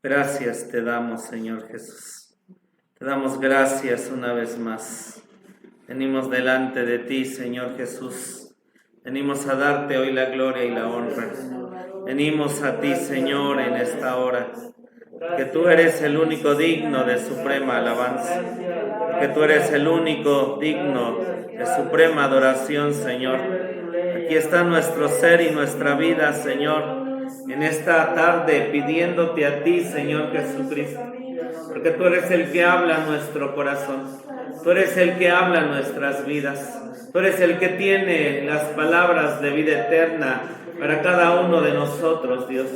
Gracias te damos, Señor Jesús. Te damos gracias una vez más. Venimos delante de ti, Señor Jesús. Venimos a darte hoy la gloria y la honra. Venimos a ti, Señor, en esta hora. Porque tú eres el único digno de suprema alabanza. Porque tú eres el único digno de suprema adoración, Señor. Aquí está nuestro ser y nuestra vida, Señor, en esta tarde pidiéndote a ti, Señor Jesucristo, porque tú eres el que habla a nuestro corazón, tú eres el que habla a nuestras vidas, tú eres el que tiene las palabras de vida eterna para cada uno de nosotros, Dios,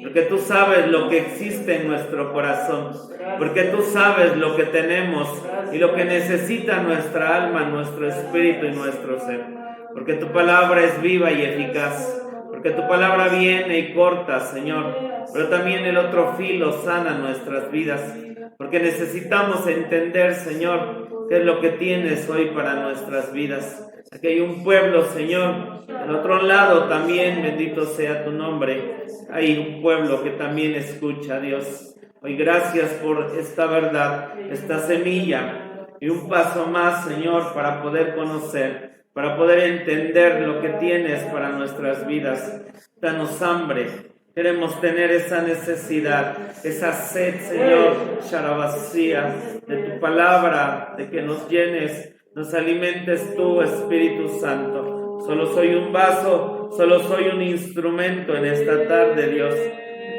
porque tú sabes lo que existe en nuestro corazón, porque tú sabes lo que tenemos y lo que necesita nuestra alma, nuestro espíritu y nuestro ser, porque tu palabra es viva y eficaz. Porque tu palabra viene y corta, Señor, pero también el otro filo sana nuestras vidas, porque necesitamos entender, Señor, qué es lo que tienes hoy para nuestras vidas. Aquí hay un pueblo, Señor, del otro lado también, bendito sea tu nombre, hay un pueblo que también escucha, Dios. Hoy gracias por esta verdad, esta semilla y un paso más, Señor, para poder conocer, para poder entender lo que tienes para nuestras vidas. Danos hambre, queremos tener esa necesidad, esa sed, Señor, Sharabasía, de tu palabra, de que nos llenes, nos alimentes tú, Espíritu Santo. Solo soy un vaso, solo soy un instrumento en esta tarde, Dios.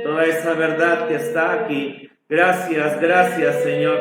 Toda esa verdad que está aquí. Gracias, gracias, Señor.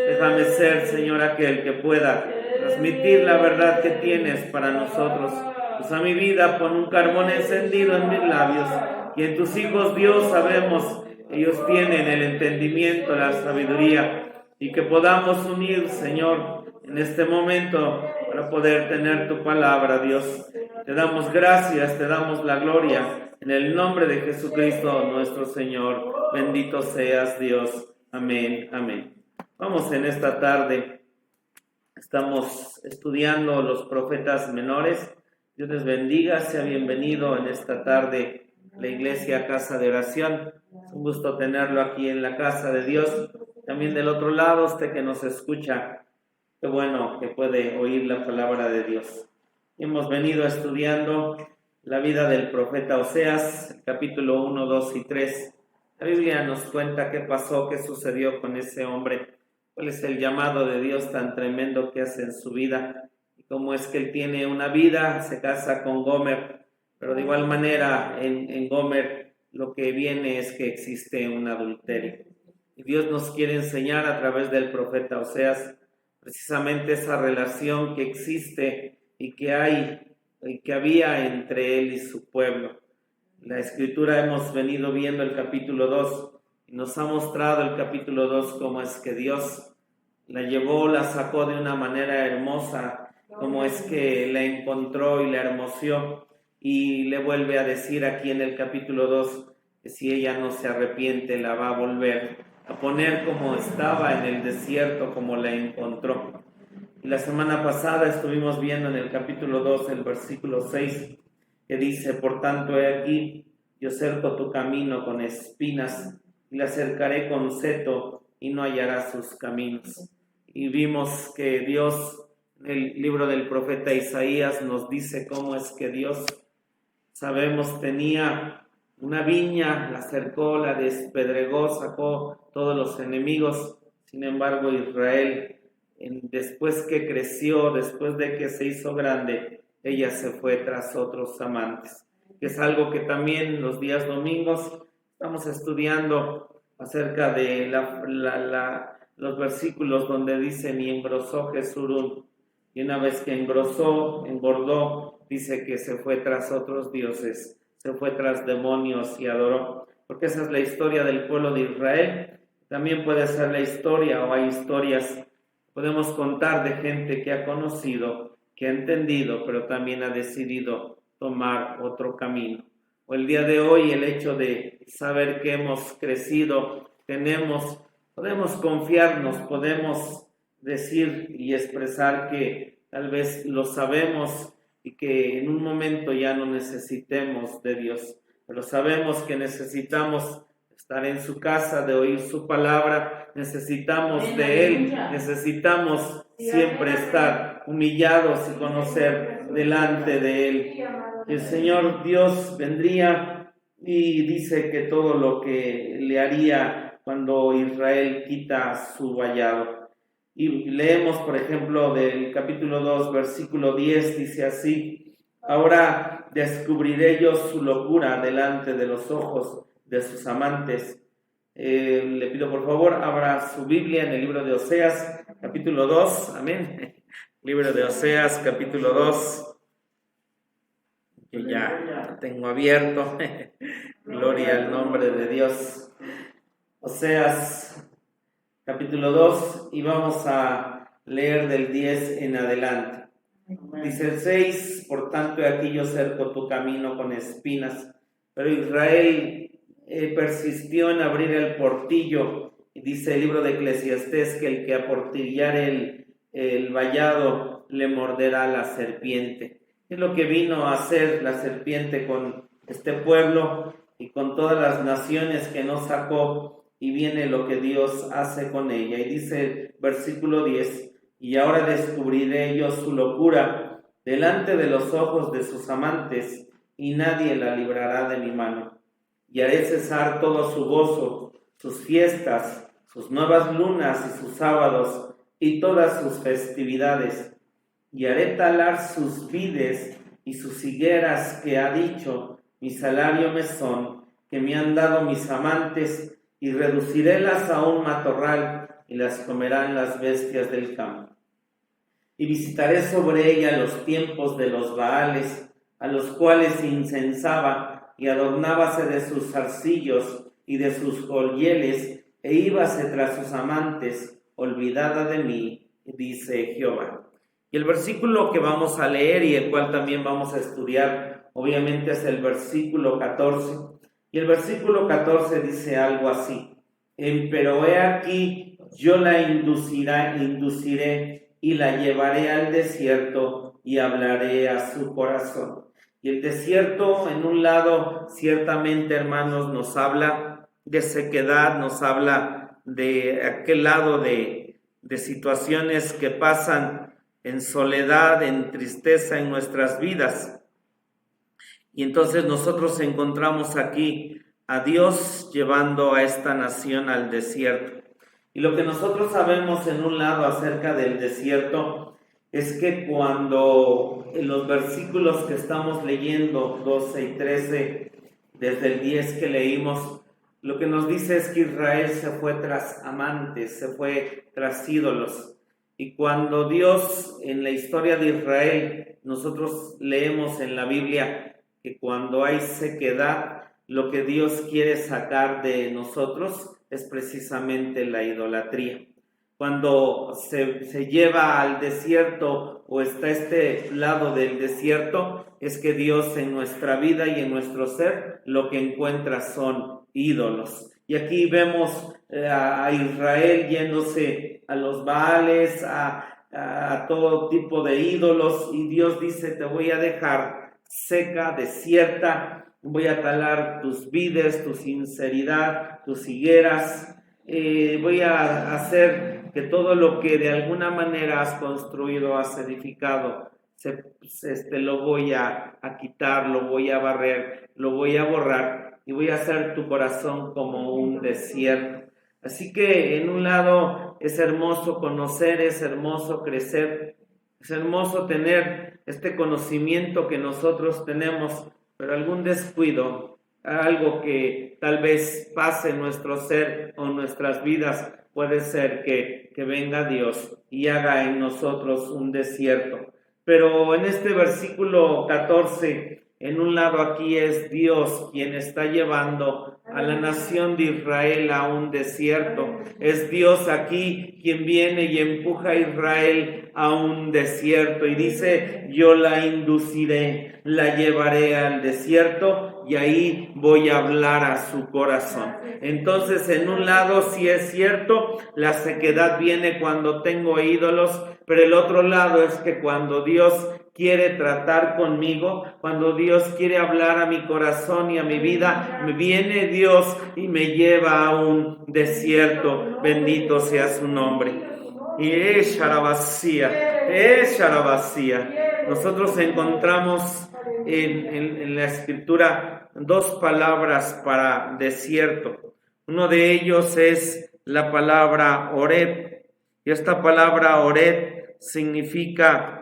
Déjame ser, Señor, aquel que pueda transmitir la verdad que tienes para nosotros. Usa mi vida, pon un carbón encendido en mis labios, y en tus hijos, Dios, sabemos, ellos tienen el entendimiento, la sabiduría, y que podamos unir, Señor, en este momento para poder tener tu palabra, Dios. Te damos gracias, te damos la gloria, en el nombre de Jesucristo, nuestro Señor. Bendito seas, Dios. Amén, amén. Vamos en esta tarde. Estamos estudiando los profetas menores. Dios les bendiga, sea bienvenido en esta tarde a la iglesia Casa de Oración. Es un gusto tenerlo aquí en la casa de Dios. También del otro lado, usted que nos escucha, qué bueno que puede oír la palabra de Dios. Hemos venido estudiando la vida del profeta Oseas, el capítulo 1, 2 y 3. La Biblia nos cuenta qué pasó, qué sucedió con ese hombre. ¿Cuál es el llamado de Dios tan tremendo que hace en su vida? Y cómo es que él tiene una vida, se casa con Gomer, pero de igual manera en Gomer lo que viene es que existe un adulterio. Y Dios nos quiere enseñar a través del profeta Oseas precisamente esa relación que existe y que hay y que había entre él y su pueblo. La escritura hemos venido viendo el capítulo 2 y nos ha mostrado el capítulo 2 cómo es que Dios la llevó, la sacó de una manera hermosa, cómo es que la encontró y la hermoseó, y le vuelve a decir aquí en el capítulo 2 que si ella no se arrepiente la va a volver a poner como estaba en el desierto, como la encontró. Y la semana pasada estuvimos viendo en el capítulo 2 el versículo 6 que dice: por tanto, he aquí, yo cerco tu camino con espinas y la cercaré con seto y no hallará sus caminos. Y vimos que Dios, en el libro del profeta Isaías, nos dice cómo es que Dios, sabemos, tenía una viña, la cercó, la despedregó, sacó todos los enemigos. Sin embargo, Israel, después que creció, después de que se hizo grande, ella se fue tras otros amantes, que es algo que también los días domingos estamos estudiando acerca de los versículos donde dicen: y engrosó Jesurún, y una vez que engrosó, engordó, dice que se fue tras otros dioses, se fue tras demonios y adoró, porque esa es la historia del pueblo de Israel. También puede ser la historia, o hay historias, podemos contar de gente que ha conocido, que ha entendido, pero también ha decidido tomar otro camino. O el día de hoy, el hecho de saber que hemos crecido, podemos confiarnos, podemos decir y expresar que tal vez lo sabemos y que en un momento ya no necesitemos de Dios, pero sabemos que necesitamos estar en su casa, de oír su palabra. Necesitamos de Él, necesitamos siempre estar humillados y conocer delante de Él. El Señor Dios vendría y dice que todo lo que le haría cuando Israel quita su vallado. Y leemos, por ejemplo, del capítulo 2, versículo 10, dice así: ahora descubriré yo su locura delante de los ojos de sus amantes. Le pido por favor, abra su Biblia en el libro de Oseas, capítulo 2, amén. Libro de Oseas, capítulo 2, que ya tengo abierto. Gloria al nombre de Dios. Oseas, capítulo 2, y vamos a leer del 10 en adelante. Dice el 6: por tanto, aquí yo cerco tu camino con espinas, pero Israel persistió en abrir el portillo. Y dice el libro de Eclesiastés que el que aportillare el vallado le morderá la serpiente. Es lo que vino a hacer la serpiente con este pueblo y con todas las naciones que nos sacó, y viene lo que Dios hace con ella. Y dice el versículo 10: y ahora descubriré yo su locura delante de los ojos de sus amantes, y nadie la librará de mi mano. Y haré cesar todo su gozo, sus fiestas, sus nuevas lunas y sus sábados, y todas sus festividades. Y haré talar sus vides y sus higueras que ha dicho: mi salario me son, que me han dado mis amantes, y reducirélas a un matorral, y las comerán las bestias del campo. Y visitaré sobre ella los tiempos de los Baales, a los cuales incensaba, y adornábase de sus zarcillos y de sus joyeles, e íbase tras sus amantes, olvidada de mí, dice Jehová. Y el versículo que vamos a leer y el cual también vamos a estudiar, obviamente es el versículo 14. Y el versículo 14 dice algo así: pero he aquí, yo la induciré y la llevaré al desierto y hablaré a su corazón. Y el desierto, en un lado, ciertamente, hermanos, nos habla de sequedad, nos habla de aquel lado de situaciones que pasan en soledad, en tristeza en nuestras vidas. Y entonces nosotros encontramos aquí a Dios llevando a esta nación al desierto. Y lo que nosotros sabemos en un lado acerca del desierto es que cuando en los versículos que estamos leyendo, 12 y 13, desde el 10 que leímos, lo que nos dice es que Israel se fue tras amantes, se fue tras ídolos. Y cuando Dios, en la historia de Israel, nosotros leemos en la Biblia que cuando hay sequedad, lo que Dios quiere sacar de nosotros es precisamente la idolatría. Cuando se lleva al desierto o está este lado del desierto, es que Dios en nuestra vida y en nuestro ser lo que encuentra son ídolos. Y aquí vemos a Israel yéndose a los Baales, a todo tipo de ídolos, y Dios dice: te voy a dejar seca, desierta, voy a talar tus vides, tu sinceridad, tus higueras, voy a hacer que todo lo que de alguna manera has construido, has edificado, lo voy a quitar, lo voy a barrer, lo voy a borrar, y voy a hacer tu corazón como un desierto. Así que en un lado es hermoso conocer, es hermoso crecer, es hermoso tener este conocimiento que nosotros tenemos, pero algún descuido, algo que tal vez pase en nuestro ser o en nuestras vidas, puede ser que venga Dios y haga en nosotros un desierto. Pero en este versículo 14, en un lado aquí es Dios quien está llevando a la nación de Israel a un desierto. Es Dios aquí quien viene y empuja a Israel a un desierto y dice: yo la induciré, la llevaré al desierto y ahí voy a hablar a su corazón. Entonces, en un lado sí es cierto, la sequedad viene cuando tengo ídolos, pero el otro lado es que cuando Dios quiere tratar conmigo, cuando Dios quiere hablar a mi corazón y a mi vida, viene Dios y me lleva a un desierto. Bendito sea su nombre. Y es Sharabasía. Nosotros encontramos en la Escritura dos palabras para desierto. Uno de ellos es la palabra Oreb. Y esta palabra Oreb significa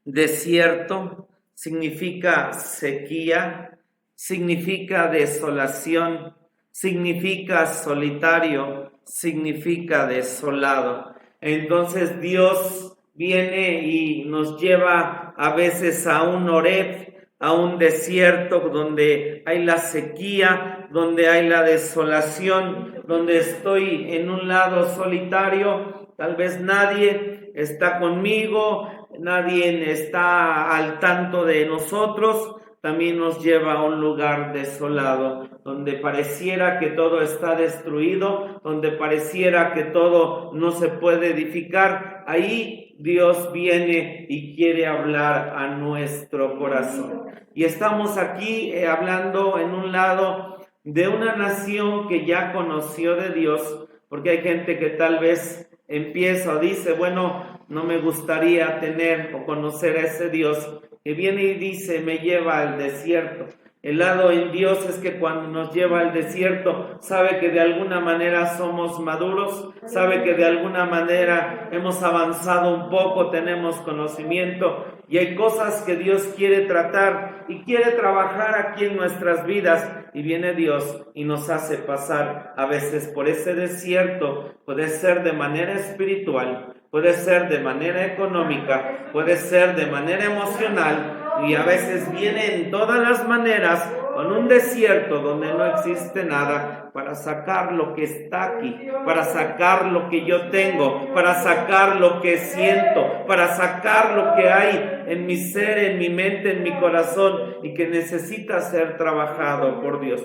desierto, significa sequía, significa desolación, significa solitario, significa desolado. Entonces Dios viene y nos lleva a veces a un Oreb, a un desierto donde hay la sequía, donde hay la desolación, donde estoy en un lado solitario, tal vez nadie está conmigo, nadie está al tanto de nosotros. También nos lleva a un lugar desolado, donde pareciera que todo está destruido, donde pareciera que todo no se puede edificar. Ahí Dios viene y quiere hablar a nuestro corazón. Y estamos aquí hablando en un lado de una nación que ya conoció de Dios, porque hay gente que tal vez empieza o dice, bueno, no me gustaría tener o conocer a ese Dios, que viene y dice, me lleva al desierto. El lado en Dios es que cuando nos lleva al desierto, sabe que de alguna manera somos maduros, sabe que de alguna manera hemos avanzado un poco, tenemos conocimiento y hay cosas que Dios quiere tratar y quiere trabajar aquí en nuestras vidas. Y viene Dios y nos hace pasar a veces por ese desierto. Puede ser de manera espiritual, puede ser de manera económica, puede ser de manera emocional, y a veces viene en todas las maneras con un desierto donde no existe nada, para sacar lo que está aquí, para sacar lo que yo tengo, para sacar lo que siento, para sacar lo que hay en mi ser, en mi mente, en mi corazón y que necesita ser trabajado por Dios.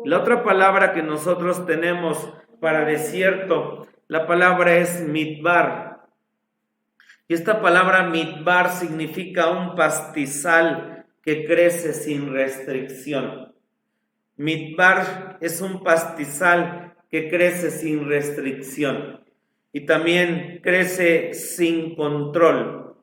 La otra palabra que nosotros tenemos para desierto, la palabra es midbar. Y esta palabra midbar significa un pastizal que crece sin restricción. Midbar es un pastizal que crece sin restricción y también crece sin control.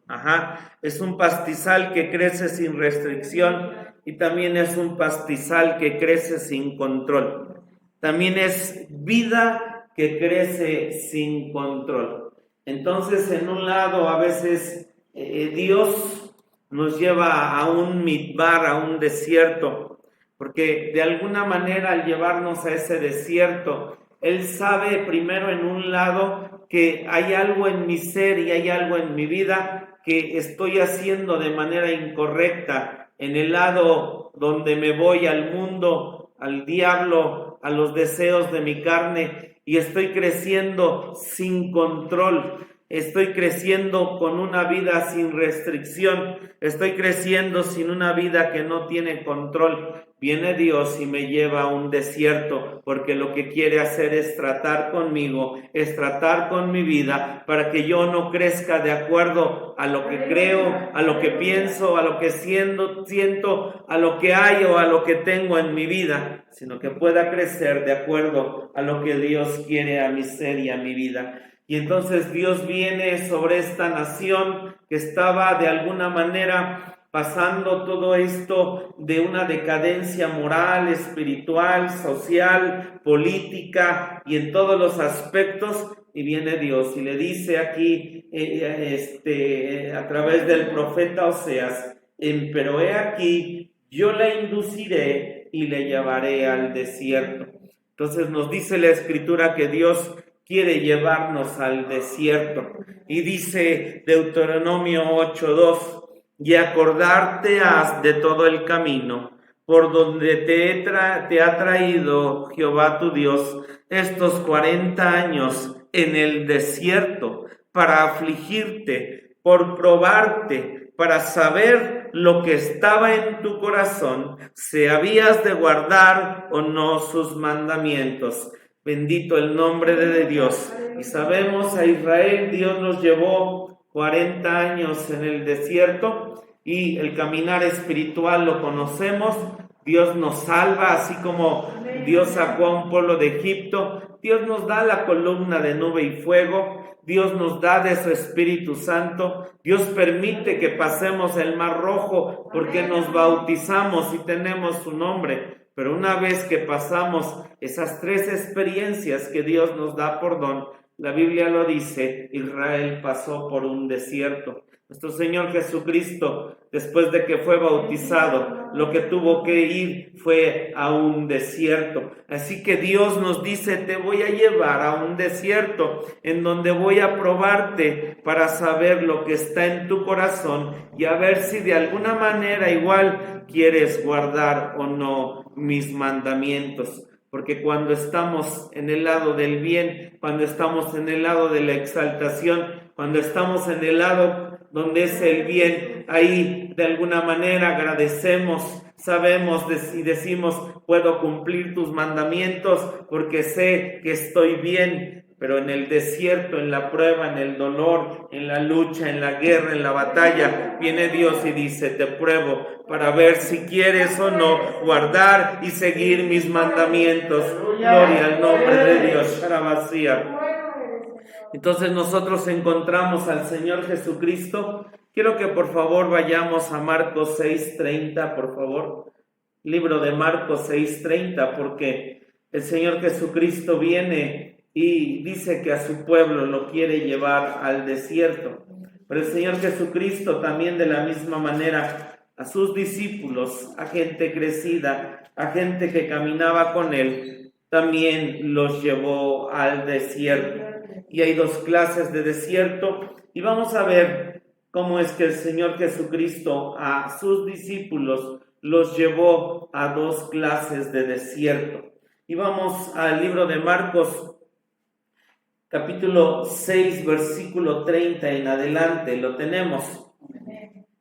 Es un pastizal que crece sin restricción y también es un pastizal que crece sin control. También es vida que crece sin control. Entonces, en un lado, a veces Dios nos lleva a un midbar, a un desierto, porque de alguna manera al llevarnos a ese desierto, Él sabe primero en un lado que hay algo en mi ser y hay algo en mi vida que estoy haciendo de manera incorrecta, en el lado donde me voy al mundo, al diablo, a los deseos de mi carne, y estoy creciendo sin control, estoy creciendo con una vida sin restricción, estoy creciendo sin una vida que no tiene control. Viene Dios y me lleva a un desierto, porque lo que quiere hacer es tratar conmigo, es tratar con mi vida, para que yo no crezca de acuerdo a lo que creo, a lo que pienso, a lo que siento, a lo que hay o a lo que tengo en mi vida, sino que pueda crecer de acuerdo a lo que Dios quiere a mi ser y a mi vida. Y entonces Dios viene sobre esta nación que estaba de alguna manera pasando todo esto de una decadencia moral, espiritual, social, política y en todos los aspectos, y viene Dios y le dice aquí a través del profeta Oseas, pero he aquí, yo la induciré y le llevaré al desierto. Entonces nos dice la Escritura que Dios quiere llevarnos al desierto, y dice Deuteronomio 8:2, y acordarte has de todo el camino por donde te ha traído Jehová tu Dios estos 40 años en el desierto, para afligirte, por probarte, para saber lo que estaba en tu corazón, si habías de guardar o no sus mandamientos. Bendito el nombre de Dios. Y sabemos, a Israel Dios los llevó 40 años en el desierto y el caminar espiritual lo conocemos. Dios nos salva, así como Dios sacó a un pueblo de Egipto. Dios nos da la columna de nube y fuego. Dios nos da de su Espíritu Santo. Dios permite que pasemos el Mar Rojo porque nos bautizamos y tenemos su nombre. Pero una vez que pasamos esas 3 experiencias que Dios nos da por don, la Biblia lo dice, Israel pasó por un desierto. Nuestro Señor Jesucristo, después de que fue bautizado, lo que tuvo que ir fue a un desierto. Así que Dios nos dice, te voy a llevar a un desierto en donde voy a probarte para saber lo que está en tu corazón y a ver si de alguna manera igual quieres guardar o no mis mandamientos. Porque cuando estamos en el lado del bien, cuando estamos en el lado de la exaltación, cuando estamos en el lado donde es el bien, ahí de alguna manera agradecemos, sabemos y decimos, puedo cumplir tus mandamientos porque sé que estoy bien. Pero en el desierto, en la prueba, en el dolor, en la lucha, en la guerra, en la batalla, viene Dios y dice, te pruebo para ver si quieres o no guardar y seguir mis mandamientos. Gloria al nombre de Dios. Entonces nosotros encontramos al Señor Jesucristo. Quiero que por favor vayamos a Marcos 6:30, por favor. Libro de Marcos 6:30, porque el Señor Jesucristo viene y dice que a su pueblo lo quiere llevar al desierto. Pero el Señor Jesucristo también de la misma manera a sus discípulos, a gente crecida, a gente que caminaba con Él, también los llevó al desierto. Y hay 2 clases de desierto y vamos a ver cómo es que el Señor Jesucristo a sus discípulos los llevó a 2 clases de desierto. Y vamos al libro de Marcos, capítulo 6, versículo 30 en adelante, lo tenemos.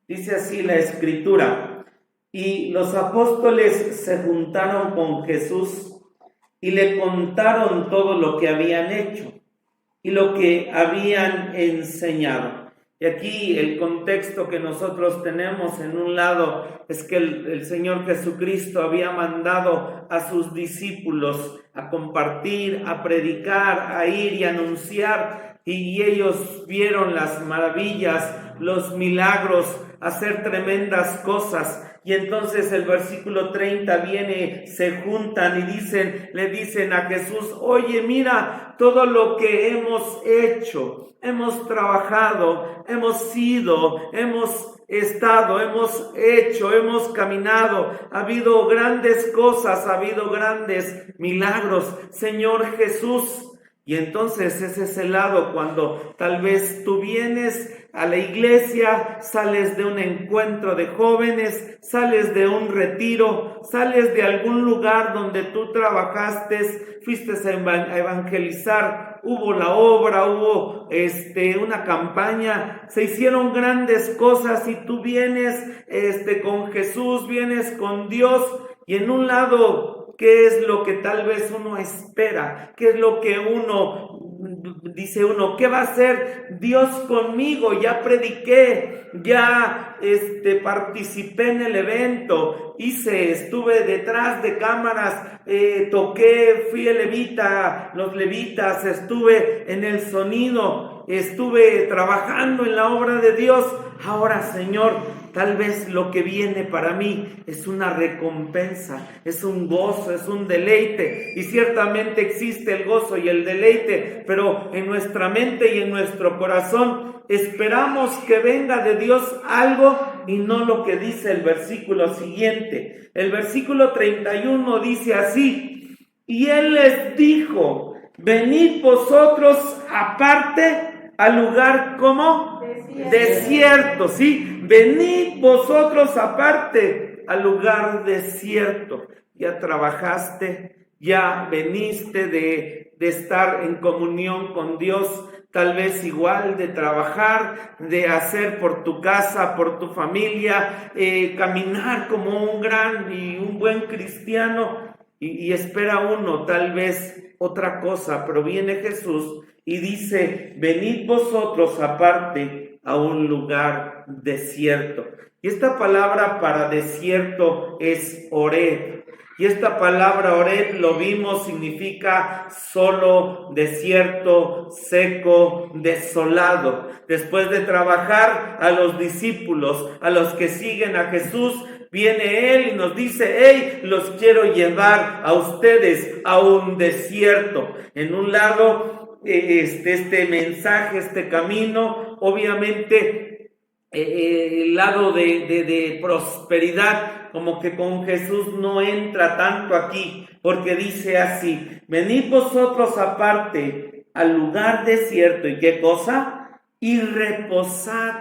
Dice así la Escritura: y los apóstoles se juntaron con Jesús y le contaron todo lo que habían hecho y lo que habían enseñado. Y aquí el contexto que nosotros tenemos en un lado es que el Señor Jesucristo había mandado a sus discípulos a compartir, a predicar, a ir y anunciar, y ellos vieron las maravillas, los milagros, hacer tremendas cosas. Y entonces el versículo 30 viene, se juntan y le dicen a Jesús, oye, mira todo lo que hemos hecho, hemos trabajado, hemos ido, hemos estado, hemos hecho, hemos caminado, ha habido grandes cosas, ha habido grandes milagros, Señor Jesús. Y entonces ese es el lado cuando tal vez tú vienes a la iglesia, sales de un encuentro de jóvenes, sales de un retiro, sales de algún lugar donde tú trabajaste, fuiste a evangelizar, hubo la obra, hubo una campaña, se hicieron grandes cosas y tú vienes con Jesús, vienes con Dios y en un lado, ¿qué es lo que tal vez uno espera? ¿Qué es lo que dice uno? ¿Qué va a hacer Dios conmigo? Ya prediqué, ya participé en el evento, estuve detrás de cámaras, toqué, fui el levita, los levitas, estuve en el sonido, estuve trabajando en la obra de Dios. Ahora, Señor, tal vez lo que viene para mí es una recompensa, es un gozo, es un deleite. Y ciertamente existe el gozo y el deleite, pero en nuestra mente y en nuestro corazón esperamos que venga de Dios algo y no lo que dice el versículo siguiente. El versículo 31 dice así: y Él les dijo, venid vosotros aparte al lugar como desierto, ¿sí? Venid vosotros aparte al lugar desierto. Ya trabajaste, ya veniste de estar en comunión con Dios, tal vez igual de trabajar, de hacer por tu casa, por tu familia, caminar como un gran y un buen cristiano, y espera uno tal vez otra cosa, pero viene Jesús y dice, venid vosotros aparte a un lugar desierto. Y esta palabra para desierto es Oreb. Y esta palabra Oreb, lo vimos, significa solo, desierto, seco, desolado. Después de trabajar a los discípulos, a los que siguen a Jesús, viene Él y nos dice: hey, los quiero llevar a ustedes a un desierto. En un lado, este mensaje, este camino, obviamente, el lado de prosperidad, como que con Jesús no entra tanto aquí, porque dice así: venid vosotros aparte al lugar desierto, ¿y qué cosa? Y reposad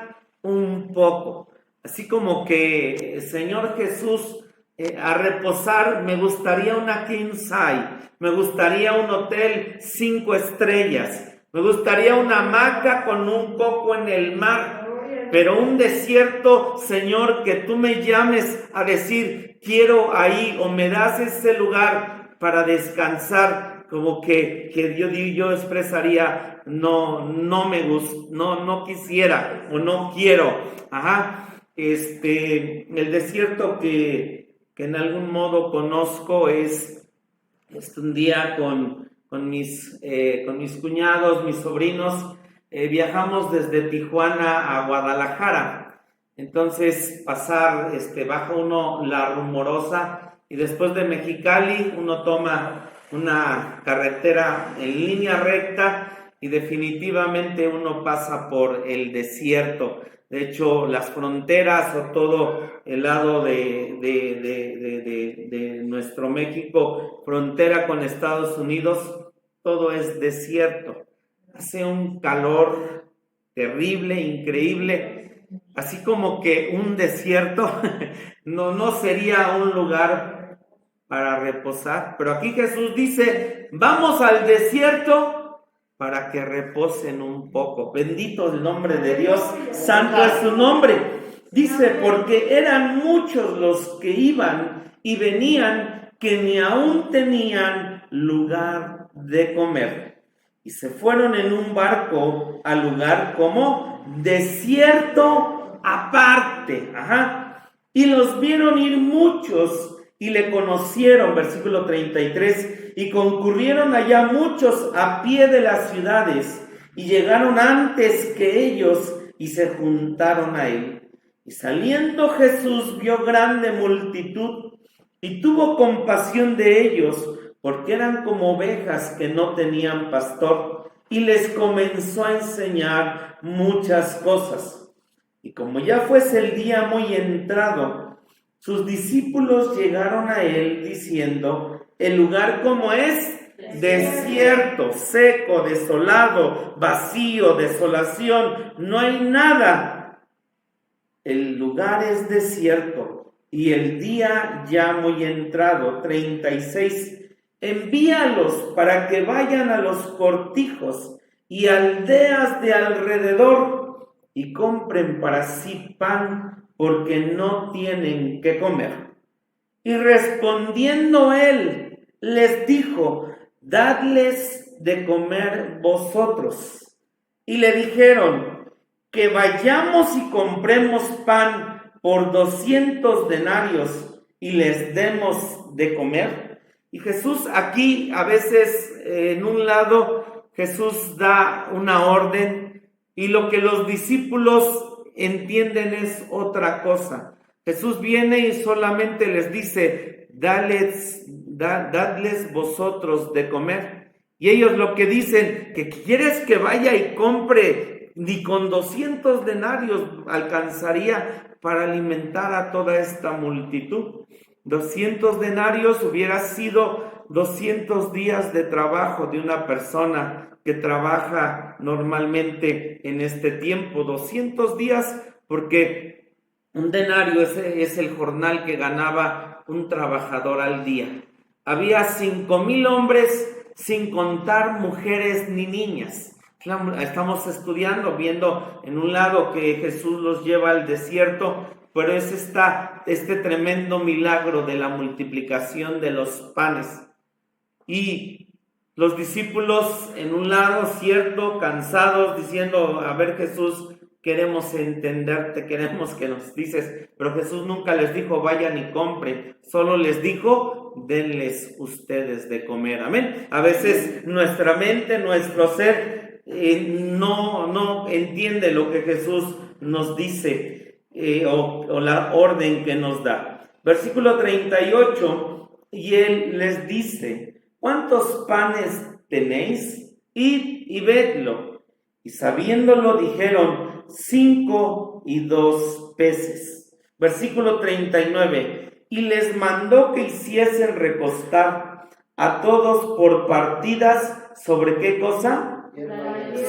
un poco. Así como que, Señor Jesús, a reposar, me gustaría una king size, me gustaría un hotel 5 estrellas, me gustaría una hamaca con un coco en el mar. Pero un desierto, Señor, que tú me llames a decir: quiero ahí, o me das ese lugar para descansar, como que yo expresaría: no me gusta, no quisiera, o no quiero. El desierto que en algún modo conozco es un día con mis cuñados, mis sobrinos. Viajamos desde Tijuana a Guadalajara. Entonces baja uno la Rumorosa y después de Mexicali uno toma una carretera en línea recta y definitivamente uno pasa por el desierto. De hecho, las fronteras o todo el lado de nuestro México, frontera con Estados Unidos, todo es desierto. Hace un calor terrible, increíble, así como que un desierto no sería un lugar para reposar. Pero aquí Jesús dice: vamos al desierto para que reposen un poco. Bendito el nombre de Dios, santo es su nombre. Dice: porque eran muchos los que iban y venían, que ni aún tenían lugar de comer. Y se fueron en un barco al lugar como desierto aparte. Y los vieron ir muchos y le conocieron, versículo 33, y concurrieron allá muchos a pie de las ciudades, y llegaron antes que ellos y se juntaron a él. Y saliendo Jesús vio grande multitud y tuvo compasión de ellos, porque eran como ovejas que no tenían pastor, y les comenzó a enseñar muchas cosas. Y como ya fuese el día muy entrado, sus discípulos llegaron a él diciendo: el lugar como es desierto, seco, desolado, vacío, desolación, no hay nada. El lugar es desierto y el día ya muy entrado. 36. Envíalos para que vayan a los cortijos y aldeas de alrededor y compren para sí pan, porque no tienen qué comer. Y respondiendo él, les dijo: dadles de comer vosotros. Y le dijeron: que vayamos y compremos pan por 200 denarios y les demos de comer. Y Jesús aquí, a veces, en un lado, Jesús da una orden y lo que los discípulos entienden es otra cosa. Jesús viene y solamente les dice: dadles vosotros de comer. Y ellos lo que dicen: que quieres que vaya y compre, ni con 200 denarios alcanzaría para alimentar a toda esta multitud. 200 denarios hubiera sido 200 días de trabajo de una persona que trabaja normalmente en este tiempo. 200 días, porque un denario es el jornal que ganaba un trabajador al día. Había 5,000 hombres, sin contar mujeres ni niñas. Estamos estudiando, viendo en un lado que Jesús los lleva al desierto, pero es este tremendo milagro de la multiplicación de los panes. Y los discípulos en un lado, cierto, cansados, diciendo: a ver, Jesús, queremos entenderte, queremos que nos dices, pero Jesús nunca les dijo, vayan y compren, solo les dijo, denles ustedes de comer, amén. A veces nuestra mente, nuestro ser, no entiende lo que Jesús nos dice o la orden que nos da. Versículo 38, y Él les dice, ¿cuántos panes tenéis? Id y vedlo. Y sabiéndolo dijeron, 5 y 2 peces. Versículo 39, y les mandó que hiciesen recostar a todos por partidas, ¿sobre qué cosa?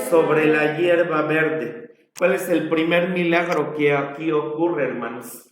Sobre la hierba verde. ¿Cuál es el primer milagro que aquí ocurre, hermanos?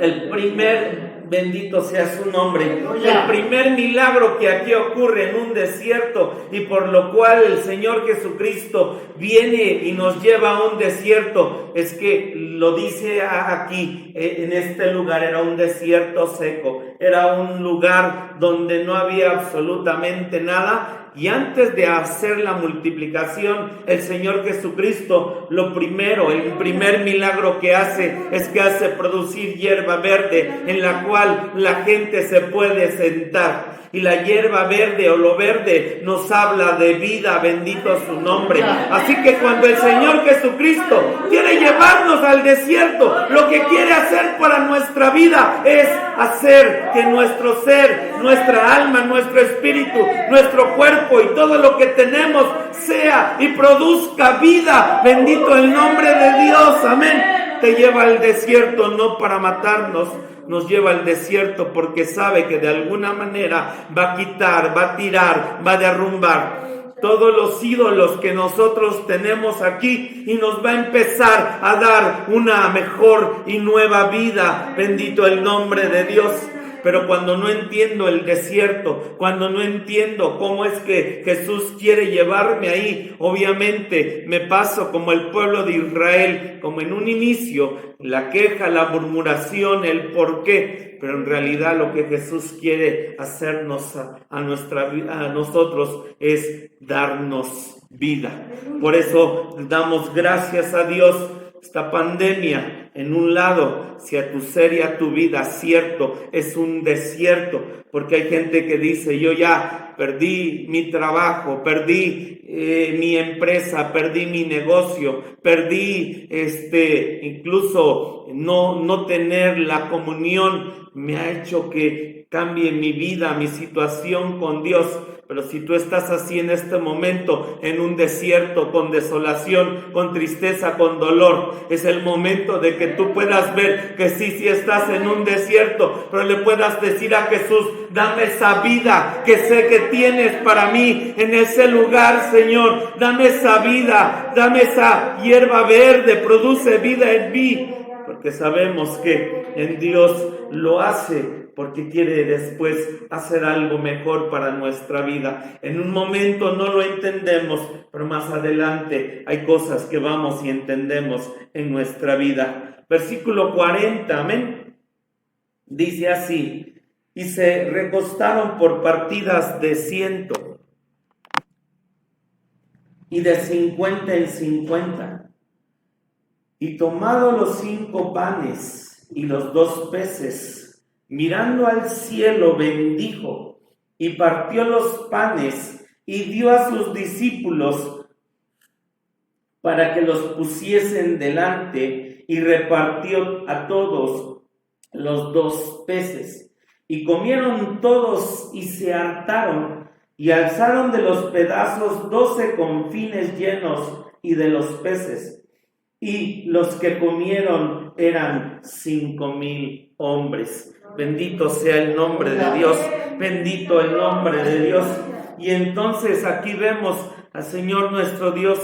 El primer, bendito sea su nombre, el primer milagro que aquí ocurre en un desierto, y por lo cual el Señor Jesucristo viene y nos lleva a un desierto, es que lo dice aquí, en este lugar era un desierto seco, era un lugar donde no había absolutamente nada. Y antes de hacer la multiplicación, el Señor Jesucristo, el primer milagro que hace, es que hace producir hierba verde en la cual la gente se puede sentar. Y la hierba verde o lo verde nos habla de vida, bendito su nombre. Así que cuando el Señor Jesucristo quiere llevarnos al desierto, lo que quiere hacer para nuestra vida es hacer que nuestro ser, nuestra alma, nuestro espíritu, nuestro cuerpo y todo lo que tenemos sea y produzca vida. Bendito el nombre de Dios, amén. Te lleva al desierto no para matarnos, nos lleva al desierto porque sabe que de alguna manera va a quitar, va a tirar, va a derrumbar todos los ídolos que nosotros tenemos aquí y nos va a empezar a dar una mejor y nueva vida. Bendito el nombre de Dios. Pero cuando no entiendo el desierto, cuando no entiendo cómo es que Jesús quiere llevarme ahí, obviamente me paso como el pueblo de Israel, como en un inicio, la queja, la murmuración, el por qué. Pero en realidad lo que Jesús quiere hacernos a nosotros es darnos vida. Por eso damos gracias a Dios. Esta pandemia, en un lado, si a tu ser y a tu vida, cierto, es un desierto, porque hay gente que dice, yo ya perdí mi trabajo, perdí mi empresa, perdí mi negocio, perdí incluso no tener la comunión, me ha hecho que cambie mi vida, mi situación con Dios. Pero si tú estás así en este momento, en un desierto, con desolación, con tristeza, con dolor, es el momento de que tú puedas ver que sí estás en un desierto, pero le puedas decir a Jesús, dame esa vida que sé que tienes para mí en ese lugar, Señor. Dame esa vida, dame esa hierba verde, produce vida en mí. Porque sabemos que en Dios lo hace, porque quiere después hacer algo mejor para nuestra vida. En un momento no lo entendemos, pero más adelante hay cosas que vamos y entendemos en nuestra vida. Versículo 40, amén. Dice así, y se recostaron por partidas de 100 y de 50 en 50. Y tomado los 5 panes y los 2 peces, mirando al cielo, bendijo y partió los panes y dio a sus discípulos para que los pusiesen delante, y repartió a todos los 2 peces. Y comieron todos y se hartaron, y alzaron de los pedazos 12 confines llenos y de los peces. Y los que comieron eran 5,000 hombres. Bendito sea el nombre de Dios. Bendito el nombre de Dios. Y entonces aquí vemos al Señor nuestro Dios.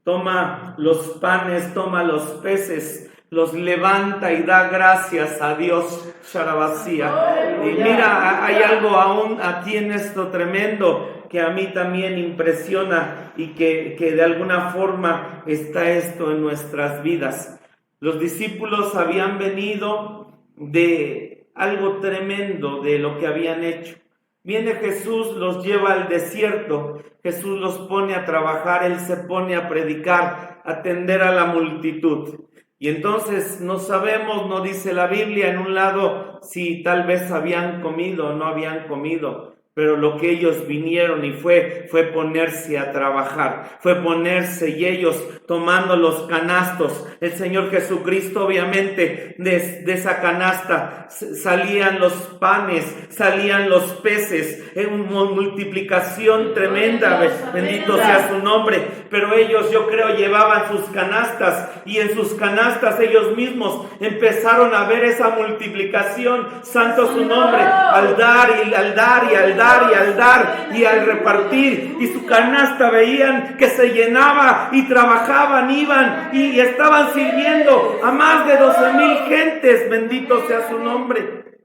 Toma los panes, toma los peces, los levanta y da gracias a Dios. Sharabasía. Y mira, hay algo aún aquí en esto tremendo que a mí también impresiona y que de alguna forma está esto en nuestras vidas. Los discípulos habían venido de algo tremendo de lo que habían hecho. Viene Jesús, los lleva al desierto, Jesús los pone a trabajar, Él se pone a predicar atender a la multitud. Y entonces no sabemos, no dice la Biblia en un lado si tal vez habían comido o no habían comido, pero lo que ellos vinieron y fue ponerse a trabajar, fue ponerse y ellos tomando los canastos. El Señor Jesucristo, obviamente, de esa canasta salían los panes, salían los peces, en una multiplicación tremenda, bendito sea su nombre. Pero ellos, yo creo, llevaban sus canastas y en sus canastas ellos mismos empezaron a ver esa multiplicación, santo su nombre, al dar y al dar y al dar y al dar y al repartir, y su canasta veían que se llenaba y trabajaban, iban y estaban sirviendo a más de 12,000 gentes, bendito sea su nombre.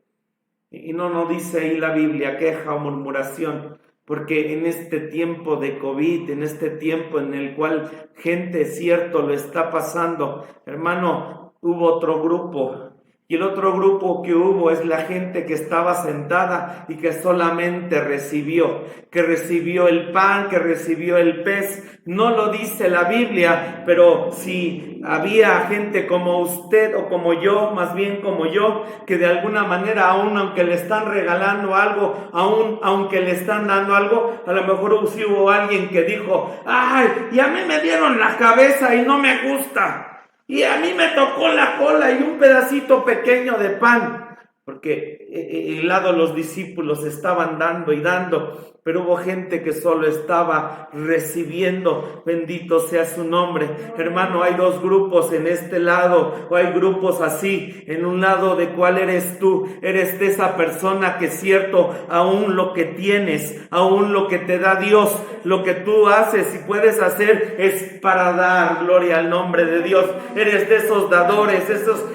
Y no dice ahí la Biblia queja o murmuración, porque en este tiempo de COVID, en este tiempo en el cual gente, cierto, lo está pasando, hermano, hubo otro grupo. Y el otro grupo que hubo es la gente que estaba sentada y que solamente recibió, que recibió el pan, que recibió el pez. No lo dice la Biblia, pero si había gente como usted o como yo, más bien como yo, que de alguna manera, aún aunque le están regalando algo, aún aunque le están dando algo, a lo mejor sí hubo alguien que dijo, ¡ay! Y a mí me dieron la cabeza y no me gusta. Y a mí me tocó la cola y un pedacito pequeño de pan, porque el lado los discípulos estaban dando y dando, pero hubo gente que solo estaba recibiendo, bendito sea su nombre. Hermano, hay dos grupos en este lado, o hay grupos así, en un lado de cuál eres tú, eres de esa persona que cierto, aún lo que tienes, aún lo que te da Dios, lo que tú haces y puedes hacer es para dar gloria al nombre de Dios. Eres de esos dadores,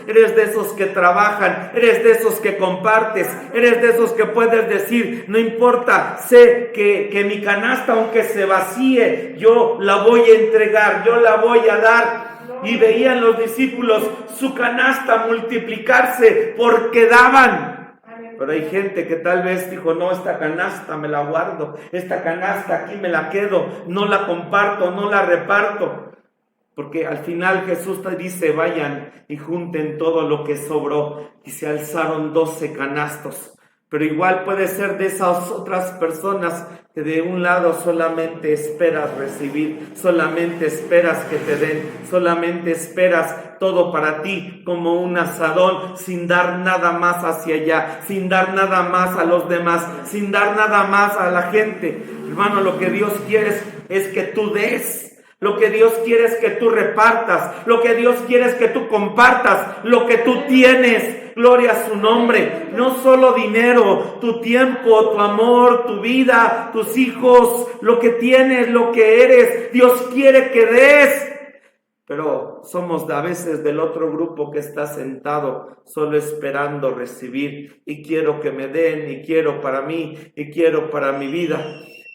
eres de esos que trabajan, eres de esos que compartes, eres de esos que puedes decir, no importa, sé que mi canasta aunque se vacíe, yo la voy a entregar, yo la voy a dar. Y veían los discípulos su canasta multiplicarse porque daban. Pero hay gente que tal vez dijo, no, esta canasta me la guardo, esta canasta aquí me la quedo, no la comparto, no la reparto. Porque al final Jesús te dice, vayan y junten todo lo que sobró. Y se alzaron 12 canastos. Pero igual puede ser de esas otras personas que de un lado solamente esperas recibir, solamente esperas que te den, solamente esperas todo para ti como un asadón, sin dar nada más hacia allá, sin dar nada más a los demás, sin dar nada más a la gente. Hermano, lo que Dios quiere es que tú des. Lo que Dios quiere es que tú repartas, lo que Dios quiere es que tú compartas lo que tú tienes, gloria a su nombre, no solo dinero, tu tiempo, tu amor, tu vida, tus hijos, lo que tienes, lo que eres, Dios quiere que des. Pero somos a veces del otro grupo que está sentado solo esperando recibir y quiero que me den y quiero para mí y quiero para mi vida.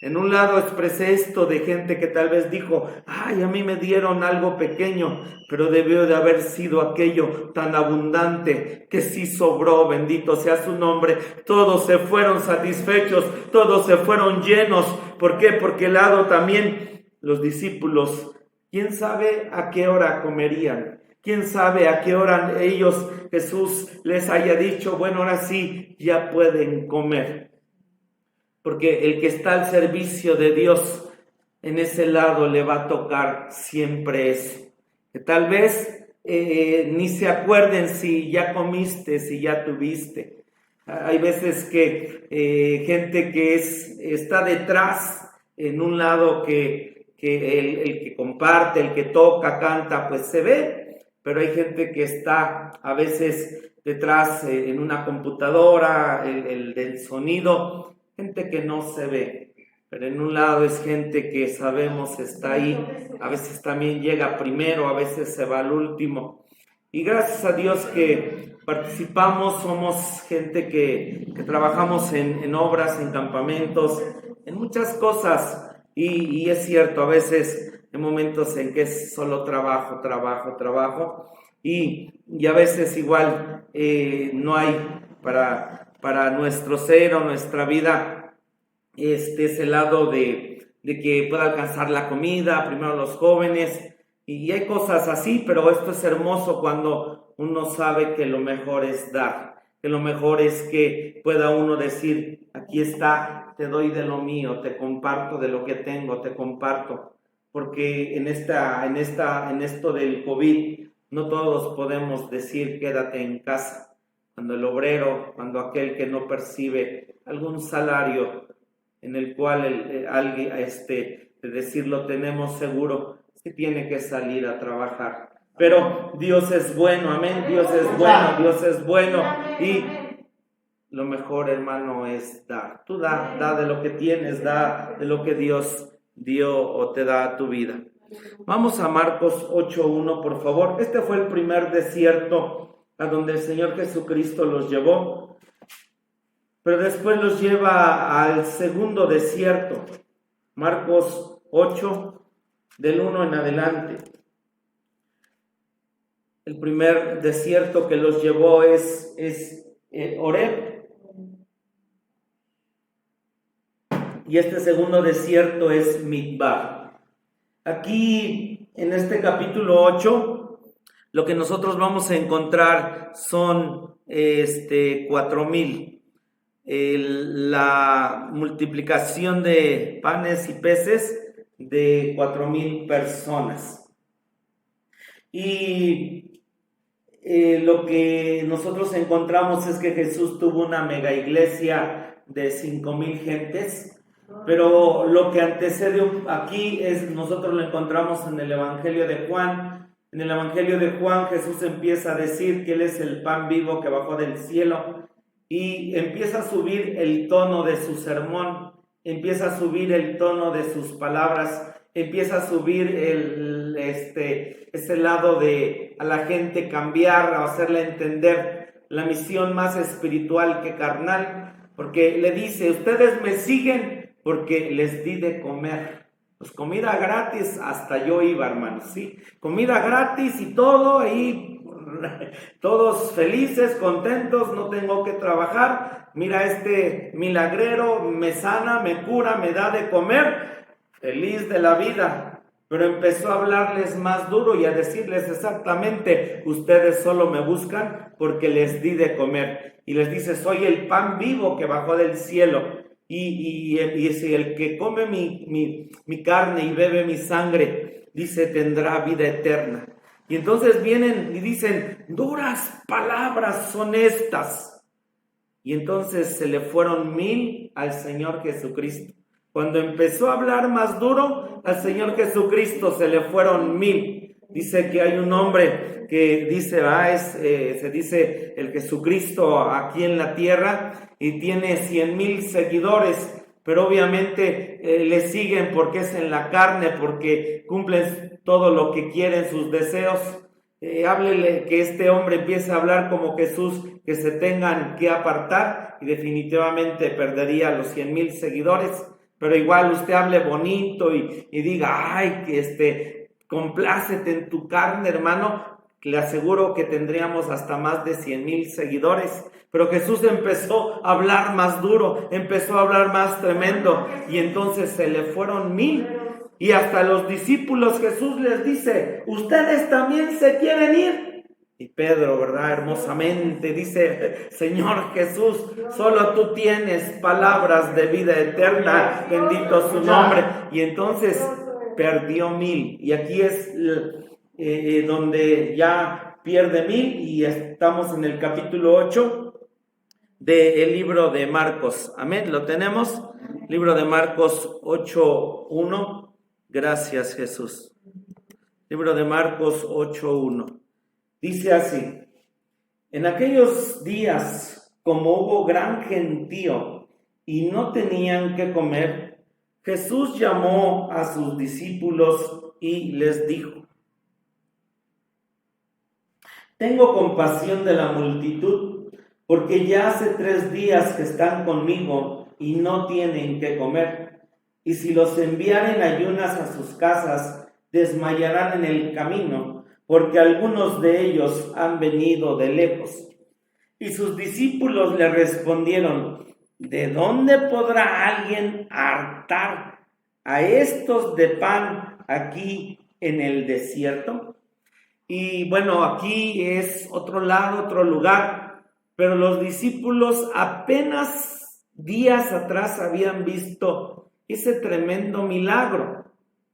En un lado expresé esto de gente que tal vez dijo, ay, a mí me dieron algo pequeño, pero debió de haber sido aquello tan abundante que sí sobró, bendito sea su nombre. Todos se fueron satisfechos, todos se fueron llenos. ¿Por qué? Porque el lado también los discípulos, ¿quién sabe a qué hora comerían? ¿Quién sabe a qué hora ellos, Jesús les haya dicho, bueno, ahora sí, ya pueden comer? Porque el que está al servicio de Dios, en ese lado le va a tocar siempre eso. Que tal vez ni se acuerden si ya comiste, si ya tuviste. Hay veces que gente que está detrás, en un lado que el que comparte, el que toca, canta, pues se ve. Pero hay gente que está a veces detrás en una computadora, el del sonido. Gente que no se ve, pero en un lado es gente que sabemos está ahí, a veces también llega primero, a veces se va al último. Y gracias a Dios que participamos, somos gente que trabajamos en obras, en campamentos, en muchas cosas. Y es cierto, a veces hay momentos en que es solo trabajo. Y a veces igual no hay para nuestro ser o nuestra vida, ese lado de que pueda alcanzar la comida, primero los jóvenes, Y hay cosas así, pero esto es hermoso cuando uno sabe que lo mejor es dar, que lo mejor es que pueda uno decir, aquí está, te doy de lo mío, te comparto de lo que tengo, te comparto, porque en esto del COVID no todos podemos decir quédate en casa. Cuando el obrero, cuando aquel que no percibe algún salario en el cual alguien, de decir lo tenemos seguro, sí tiene que salir a trabajar. Pero Dios es bueno, amén, Dios es bueno y lo mejor, hermano, es dar. Tú da de lo que tienes, da de lo que Dios dio o te da a tu vida. Vamos a Marcos 8:1, por favor. Este fue el primer desierto a donde el Señor Jesucristo los llevó, pero después los lleva al segundo desierto. Marcos 8, del 1 en adelante. El primer desierto que los llevó es Horeb. Y este segundo desierto es Midbar. Aquí, en este capítulo 8, lo que nosotros vamos a encontrar son 4,000. La multiplicación de panes y peces de 4,000 personas. Y lo que nosotros encontramos es que Jesús tuvo una mega iglesia de 5,000 gentes, pero lo que antecede aquí nosotros lo encontramos en el Evangelio de Juan. En el Evangelio de Juan Jesús empieza a decir que Él es el pan vivo que bajó del cielo y empieza a subir el tono de su sermón, empieza a subir el tono de sus palabras, empieza a subir ese lado de a la gente cambiar, a hacerle entender la misión más espiritual que carnal, porque le dice, ustedes me siguen porque les di de comer. Pues comida gratis, hasta yo iba, hermanos, ¿sí? Comida gratis y todo, ahí todos felices, contentos, no tengo que trabajar. Mira, este milagrero me sana, me cura, me da de comer, feliz de la vida. Pero empezó a hablarles más duro y a decirles exactamente, ustedes solo me buscan porque les di de comer. Y les dice, soy el pan vivo que bajó del cielo. Y si el que come mi carne y bebe mi sangre, dice, tendrá vida eterna. Y entonces vienen y dicen, duras palabras son estas. Y entonces se le fueron 1,000 al Señor Jesucristo. Cuando empezó a hablar más duro, al Señor Jesucristo se le fueron 1,000. Dice que hay un hombre que dice, se dice el Jesucristo aquí en la tierra y tiene 100,000 seguidores, pero obviamente le siguen porque es en la carne, porque cumplen todo lo que quieren sus deseos. Háblele que este hombre empiece a hablar como Jesús, que se tengan que apartar y definitivamente perdería los 100,000 seguidores. Pero igual usted hable bonito y diga, ay, que complácete en tu carne, hermano, le aseguro que tendríamos hasta más de 100,000 seguidores. Pero Jesús empezó a hablar más duro, empezó a hablar más tremendo y entonces se le fueron 1,000. Y hasta los discípulos Jesús les dice, ¿ustedes también se quieren ir? Y Pedro, ¿verdad? Hermosamente dice, Señor Jesús, solo tú tienes palabras de vida eterna, bendito su nombre. Y entonces perdió 1,000. Y aquí es donde ya pierde 1,000 y estamos en el capítulo 8 del libro de Marcos. Amén, ¿lo tenemos? Libro de Marcos 8:1. Gracias, Jesús. Libro de Marcos 8:1. Dice así, en aquellos días, como hubo gran gentío y no tenían que comer, Jesús llamó a sus discípulos y les dijo, tengo compasión de la multitud, porque ya hace 3 días que están conmigo y no tienen que comer. Y si los enviaren ayunas a sus casas, desmayarán en el camino, porque algunos de ellos han venido de lejos. Y sus discípulos le respondieron, ¿de dónde podrá alguien hartar a estos de pan aquí en el desierto. Y bueno, aquí es otro lado, otro lugar, pero los discípulos apenas días atrás habían visto ese tremendo milagro,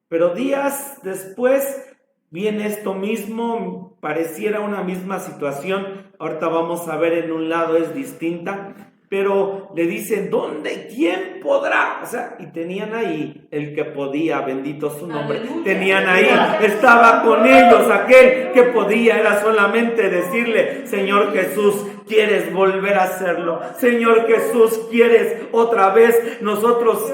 pero días después viene esto mismo, pareciera una misma situación. Ahorita vamos a ver, en un lado es distinta, pero le dicen, ¿dónde? ¿Quién podrá? O sea, y tenían ahí el que podía, bendito su nombre. Aleluya. Tenían ahí, estaba con ellos aquel que podía, era solamente decirle, Señor Jesús, ¿quieres volver a hacerlo? Señor Jesús, ¿quieres otra vez? Nosotros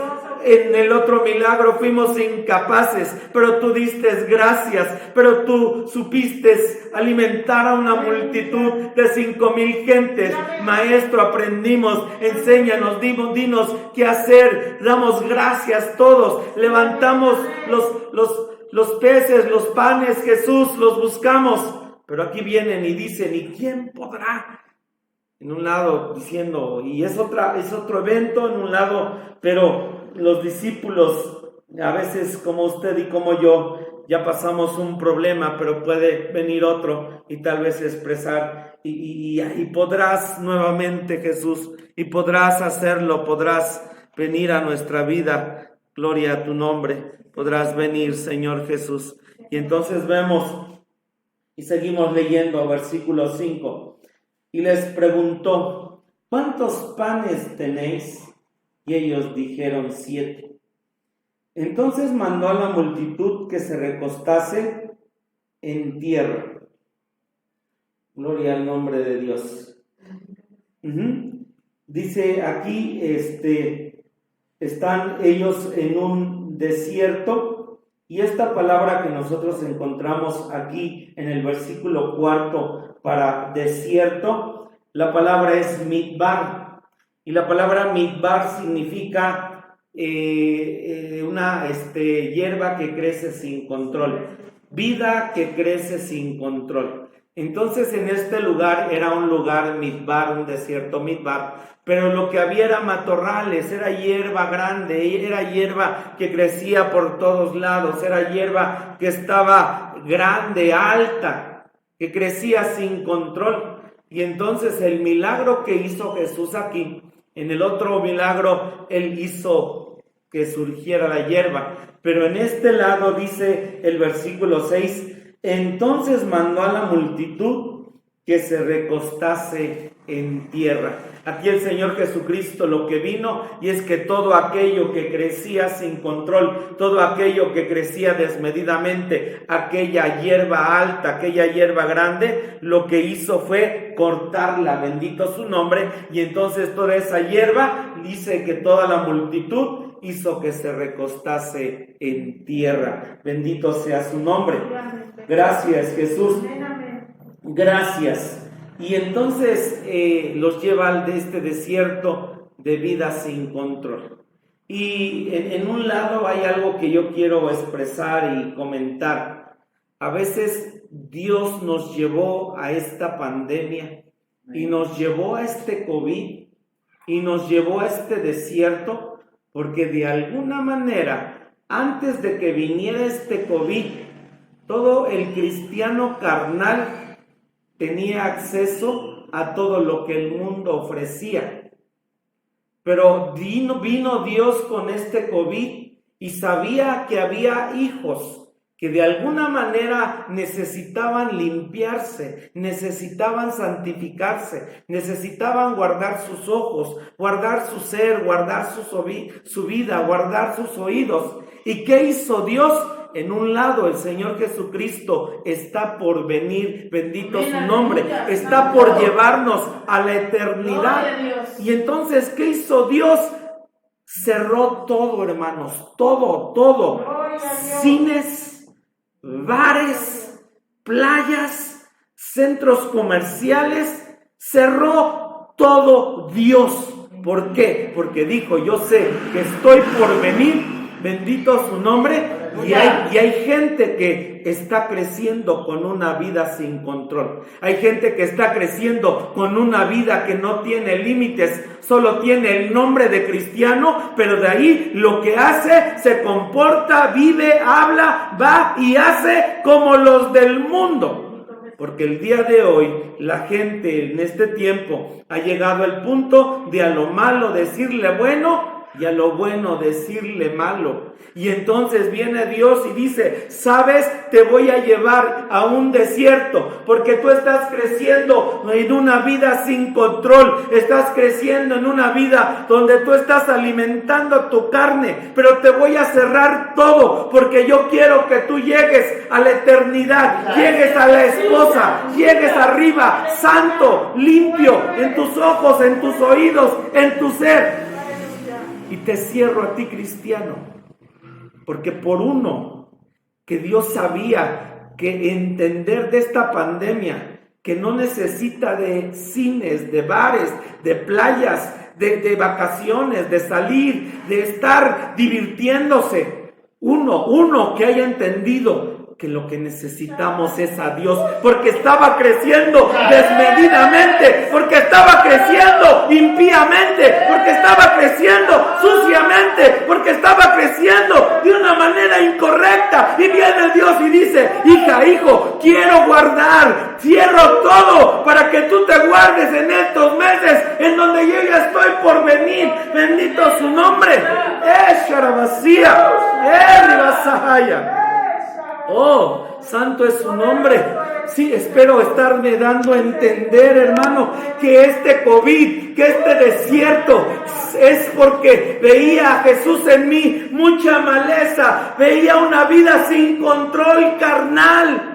en el otro milagro fuimos incapaces, pero tú diste gracias, pero tú supiste alimentar a una multitud de 5,000 gentes. Maestro, aprendimos, enséñanos, dinos qué hacer. Damos gracias todos, levantamos los peces, los panes, Jesús, los buscamos. Pero aquí vienen y dicen, ¿y quién podrá? En un lado diciendo, y es otro evento en un lado, pero los discípulos, a veces como usted y como yo, ya pasamos un problema, pero puede venir otro y tal vez expresar, y podrás nuevamente, Jesús, y podrás hacerlo, podrás venir a nuestra vida, gloria a tu nombre, podrás venir, Señor Jesús. Y entonces vemos, y seguimos leyendo, versículo 5, y les preguntó, ¿cuántos panes tenéis? Y ellos dijeron 7. Entonces mandó a la multitud que se recostase en tierra. Gloria al nombre de Dios. Dice aquí, están ellos en un desierto, y esta palabra que nosotros encontramos aquí en el versículo 4 para desierto, la palabra es midbar. Y la palabra midbar significa una hierba que crece sin control, vida que crece sin control. Entonces en este lugar era un lugar midbar, un desierto midbar, pero lo que había era matorrales, era hierba grande, era hierba que crecía por todos lados, era hierba que estaba grande, alta, que crecía sin control. Y entonces el milagro que hizo Jesús aquí, en el otro milagro, Él hizo que surgiera la hierba. Pero en este lado dice el versículo 6, entonces mandó a la multitud que se recostase en tierra. Aquí el Señor Jesucristo lo que vino, y es que todo aquello que crecía sin control, todo aquello que crecía desmedidamente, aquella hierba alta, aquella hierba grande, lo que hizo fue cortarla, bendito su nombre, y entonces toda esa hierba, dice que toda la multitud hizo que se recostase en tierra. Bendito sea su nombre. Gracias, Jesús. Gracias. Y entonces los lleva al de este desierto de vida sin control. Y en un lado hay algo que yo quiero expresar y comentar. A veces Dios nos llevó a esta pandemia y nos llevó a este COVID y nos llevó a este desierto porque de alguna manera, antes de que viniera este COVID, todo el cristiano carnal tenía acceso a todo lo que el mundo ofrecía. Pero vino Dios con este COVID y sabía que había hijos que de alguna manera necesitaban limpiarse, necesitaban santificarse, necesitaban guardar sus ojos, guardar su ser, guardar su vida, guardar sus oídos. ¿Y qué hizo Dios? En un lado el Señor Jesucristo está por venir, bendito su nombre, está por llevarnos a la eternidad. Y entonces, ¿qué hizo Dios? Cerró todo, hermanos, todo. Cines, bares, playas, centros comerciales, cerró todo Dios. ¿Por qué? Porque dijo, yo sé que estoy por venir, bendito su nombre, Y hay gente que está creciendo con una vida sin control. Hay gente que está creciendo con una vida que no tiene límites, solo tiene el nombre de cristiano, pero de ahí lo que hace, se comporta, vive, habla, va y hace como los del mundo. Porque el día de hoy la gente en este tiempo ha llegado al punto de a lo malo decirle bueno y a lo bueno decirle malo. Y entonces viene Dios y dice, ¿sabes? Te voy a llevar a un desierto porque tú estás creciendo en una vida sin control. Estás creciendo en una vida donde tú estás alimentando tu carne, pero te voy a cerrar todo porque yo quiero que tú llegues a la eternidad, llegues a la esposa, llegues arriba, santo, limpio, en tus ojos, en tus oídos, en tu ser. Y te cierro a ti, cristiano. Porque por uno que Dios sabía que entender de esta pandemia, que no necesita de cines, de bares, de playas, de vacaciones, de salir, de estar divirtiéndose. Uno que haya entendido que lo que necesitamos es a Dios, porque estaba creciendo desmedidamente, porque estaba creciendo impíamente, porque estaba creciendo suciamente, porque estaba creciendo de una manera incorrecta. Y viene Dios y dice, hija, hijo, quiero guardar, cierro todo para que tú te guardes en estos meses en donde yo ya estoy por venir. Bendito su nombre. Sharabasía, Ribasahaya. Oh, santo es su nombre. Sí, espero estarme dando a entender, hermano, que este COVID, que este desierto es porque veía a Jesús en mí mucha maleza, veía una vida sin control carnal.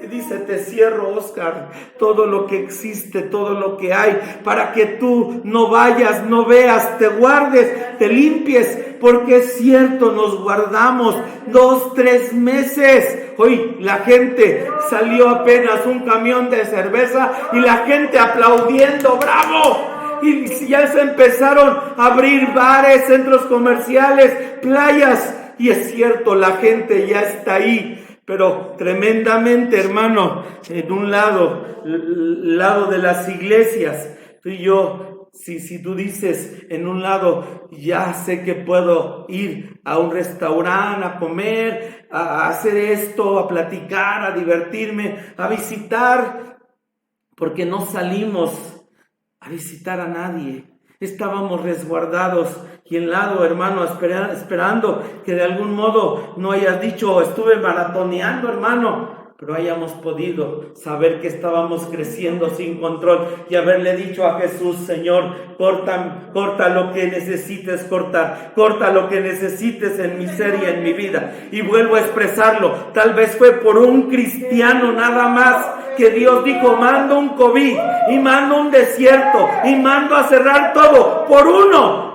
Y dice, te cierro, Oscar, todo lo que existe, todo lo que hay, para que tú no vayas, no veas, te guardes, te limpies, porque es cierto, nos guardamos 2-3 meses. Hoy la gente salió apenas un camión de cerveza y la gente aplaudiendo, ¡bravo! Y ya se empezaron a abrir bares, centros comerciales, playas, y es cierto, la gente ya está ahí. Pero tremendamente, hermano, en un lado, el lado de las iglesias, tú y yo, si tú dices en un lado, ya sé que puedo ir a un restaurante a comer, a hacer esto, a platicar, a divertirme, a visitar, porque no salimos a visitar a nadie. Estábamos resguardados y en lado, hermano, esperando que de algún modo no hayas dicho, estuve maratoneando, hermano, pero hayamos podido saber que estábamos creciendo sin control y haberle dicho a Jesús, Señor, corta lo que necesites cortar, corta lo que necesites en mi ser y en mi vida. Y vuelvo a expresarlo, tal vez fue por un cristiano nada más, que Dios dijo, mando un COVID y mando un desierto y mando a cerrar todo por uno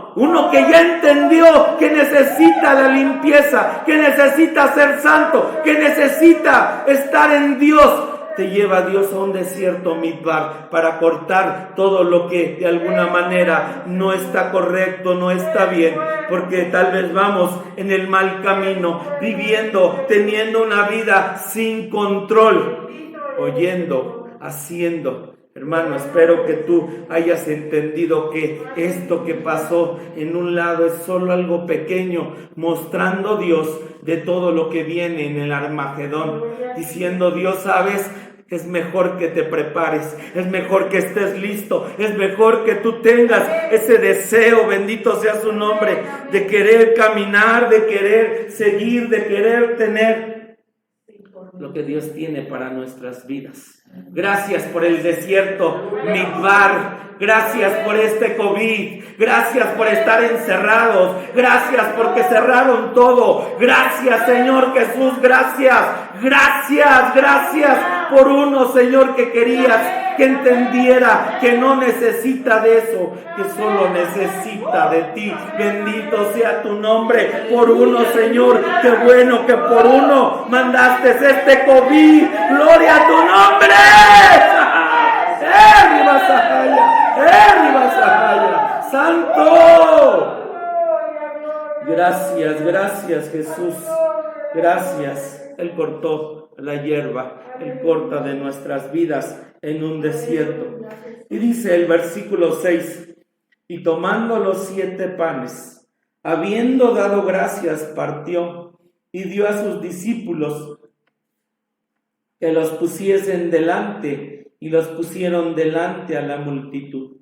que ya entendió que necesita la limpieza, que necesita ser santo, que necesita estar en Dios. Te lleva Dios a un desierto, Midbar, para cortar todo lo que de alguna manera no está correcto, no está bien, porque tal vez vamos en el mal camino, viviendo, teniendo una vida sin control, oyendo, haciendo. Hermano, espero que tú hayas entendido que esto que pasó en un lado es solo algo pequeño, mostrando Dios de todo lo que viene en el Armagedón, diciendo, Dios, sabes, es mejor que te prepares, es mejor que estés listo, es mejor que tú tengas ese deseo, bendito sea su nombre, de querer caminar, de querer seguir, de querer tener lo que Dios tiene para nuestras vidas. Gracias por el desierto, Midbar. Gracias por este COVID. Gracias por estar encerrados. Gracias porque cerraron todo. Gracias, Señor Jesús. Gracias. Gracias, gracias por uno, Señor, que querías que entendiera que no necesita de eso, que solo necesita de ti. Bendito sea tu nombre por uno, Señor. Qué bueno que por uno mandaste este COVID. Gloria a tu nombre. Santo. Gracias, gracias, Jesús. Gracias. Él cortó la hierba, Él corta de nuestras vidas en un desierto. Y dice el versículo 6, y tomando los 7 panes, habiendo dado gracias, partió y dio a sus discípulos que los pusiesen delante, y los pusieron delante a la multitud.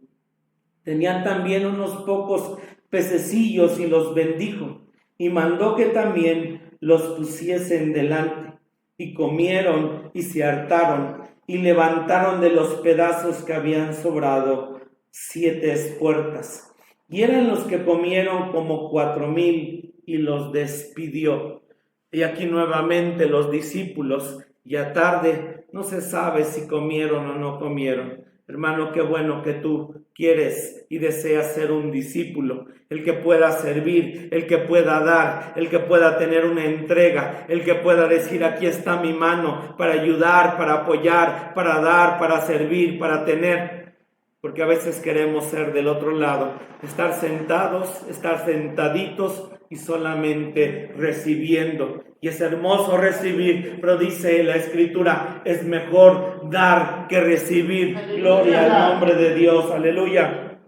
Tenían también unos pocos pececillos y los bendijo, y mandó que también los pusiesen delante, y comieron y se hartaron, y levantaron de los pedazos que habían sobrado 7 espuertas. Y eran los que comieron como 4,000, y los despidió. Y aquí nuevamente los discípulos, ya tarde, no se sabe si comieron o no comieron. Hermano, qué bueno que tú quieres y deseas ser un discípulo, el que pueda servir, el que pueda dar, el que pueda tener una entrega, el que pueda decir: aquí está mi mano para ayudar, para apoyar, para dar, para servir, para tener. Porque a veces queremos ser del otro lado, estar sentados, estar sentaditos y solamente recibiendo. Y es hermoso recibir, pero dice la Escritura, es mejor dar que recibir. Aleluya. Gloria al nombre de Dios, aleluya.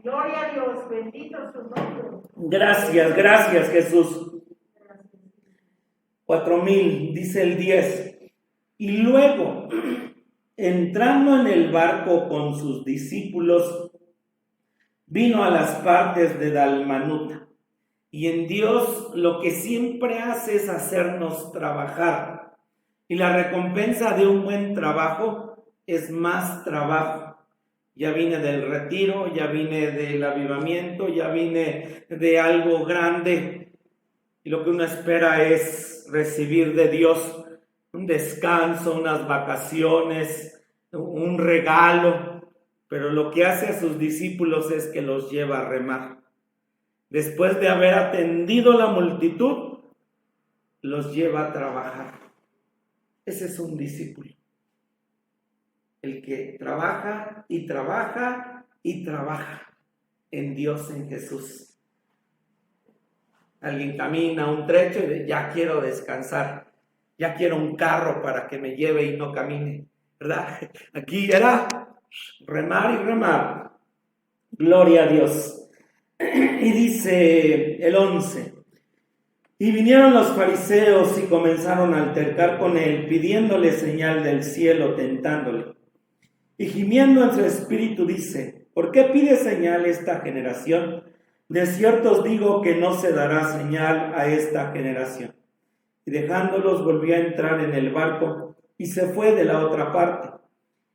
Gloria a Dios, bendito su nombre. Gracias Jesús. 4,000, dice el 10. Y luego, entrando en el barco con sus discípulos, vino a las partes de Dalmanuta. Y en Dios lo que siempre hace es hacernos trabajar. Y la recompensa de un buen trabajo es más trabajo. Ya vine del retiro, ya vine del avivamiento, ya vine de algo grande. Y lo que uno espera es recibir de Dios un descanso, unas vacaciones, un regalo. Pero lo que hace a sus discípulos es que los lleva a remar. Después de haber atendido la multitud, los lleva a trabajar. Ese es un discípulo. El que trabaja y trabaja y trabaja en Dios, en Jesús. Alguien camina un trecho y dice: ya quiero descansar, ya quiero un carro para que me lleve y no camine, ¿verdad? Aquí era remar y remar. Gloria a Dios. Y dice el 11, y vinieron los fariseos y comenzaron a altercar con él, pidiéndole señal del cielo, tentándole. Y gimiendo en su espíritu dice: ¿por qué pide señal esta generación? De cierto os digo que no se dará señal a esta generación. Y dejándolos volvió a entrar en el barco y se fue de la otra parte.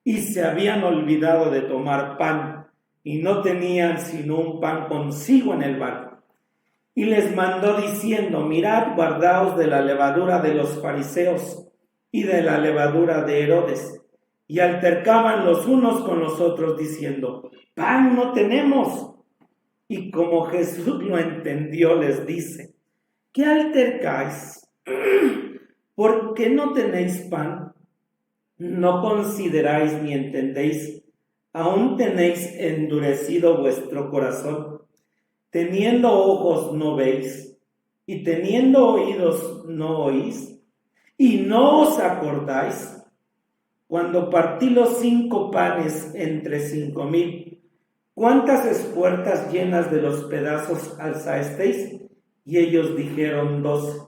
Y se habían olvidado de tomar pan, y no tenían sino un pan consigo en el barco. Y les mandó diciendo: mirad, guardaos de la levadura de los fariseos y de la levadura de Herodes. Y altercaban los unos con los otros diciendo: pan no tenemos. Y como Jesús lo entendió, les dice: ¿qué altercáis? ¿Por qué no tenéis pan? ¿No consideráis ni entendéis? ¿Aún tenéis endurecido vuestro corazón? Teniendo ojos no veis, y teniendo oídos no oís, y no os acordáis. Cuando partí los 5 panes entre 5,000, ¿cuántas espuertas llenas de los pedazos alzasteis? Y ellos dijeron: 12.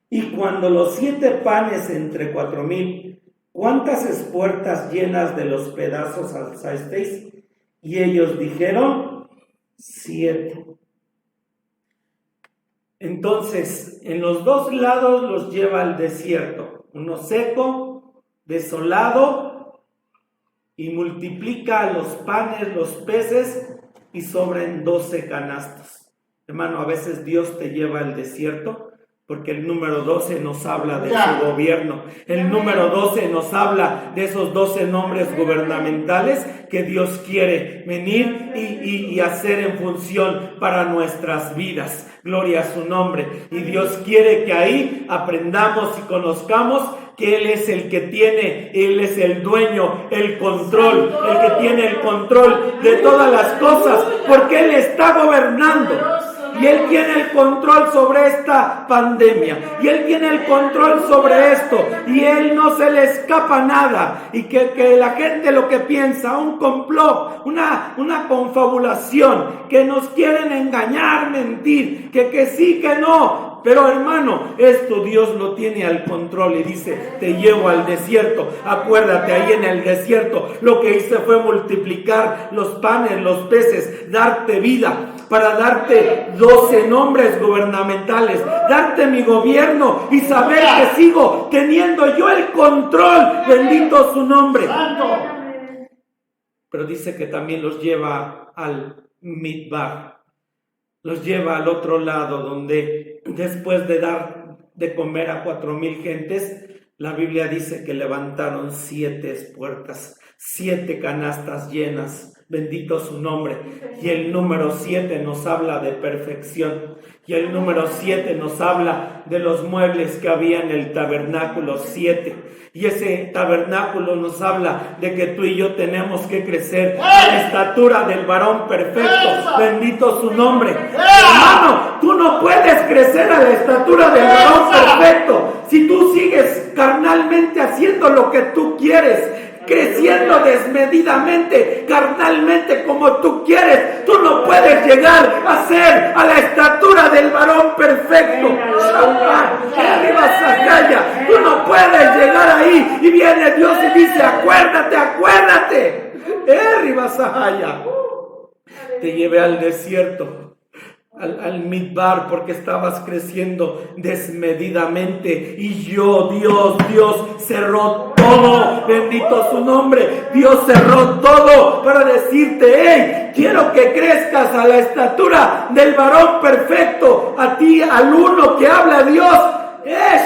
Y cuando los 7 panes entre 4,000, ¿cuántas espuertas llenas de los pedazos alzasteis? Y ellos dijeron: 7. Entonces, en los 2 lados los lleva al desierto, uno seco, desolado, y multiplica los panes, los peces, y sobren 12 canastos. Hermano, a veces Dios te lleva al desierto porque el número 12 nos habla de su gobierno. El número 12 nos habla de esos 12 nombres gubernamentales que Dios quiere venir y hacer en función para nuestras vidas. Gloria a su nombre. Y Dios quiere que ahí aprendamos y conozcamos que Él es el que tiene, Él es el dueño, el control, el que tiene el control de todas las cosas, porque Él está gobernando. Y Él tiene el control sobre esta pandemia. Y Él tiene el control sobre esto. Y Él no se le escapa nada. Y que la gente lo que piensa, un complot, una confabulación, que nos quieren engañar, mentir, que sí, que no. Pero hermano, esto Dios lo tiene al control y dice, te llevo al desierto. Acuérdate, ahí en el desierto lo que hice fue multiplicar los panes, los peces, darte vida, para darte 12 nombres gubernamentales, darte mi gobierno y saber que sigo teniendo yo el control. Bendito su nombre. Pero dice que también los lleva al Midbar. Los lleva al otro lado, donde después de dar de comer a 4,000 gentes, la Biblia dice que levantaron 7 puertas, 7 canastas llenas. Bendito su nombre. Y el número 7 nos habla de perfección. Y el número 7 nos habla de los muebles que había en el tabernáculo 7. Y ese tabernáculo nos habla de que tú y yo tenemos que crecer a la estatura del varón perfecto. Bendito su nombre. Hermano, tú no puedes crecer a la estatura del varón perfecto si tú sigues carnalmente haciendo lo que tú quieres, creciendo desmedidamente, carnalmente, como tú quieres. Tú no puedes llegar a ser a la estatura del varón perfecto. Tú no puedes llegar ahí. Y viene Dios y dice, acuérdate, acuérdate. Te llevé al desierto, al Midbar, porque estabas creciendo desmedidamente. Y Dios cerró todo. Bendito su nombre. Dios cerró todo para decirte, hey, quiero que crezcas a la estatura del varón perfecto. A ti, al uno que habla Dios.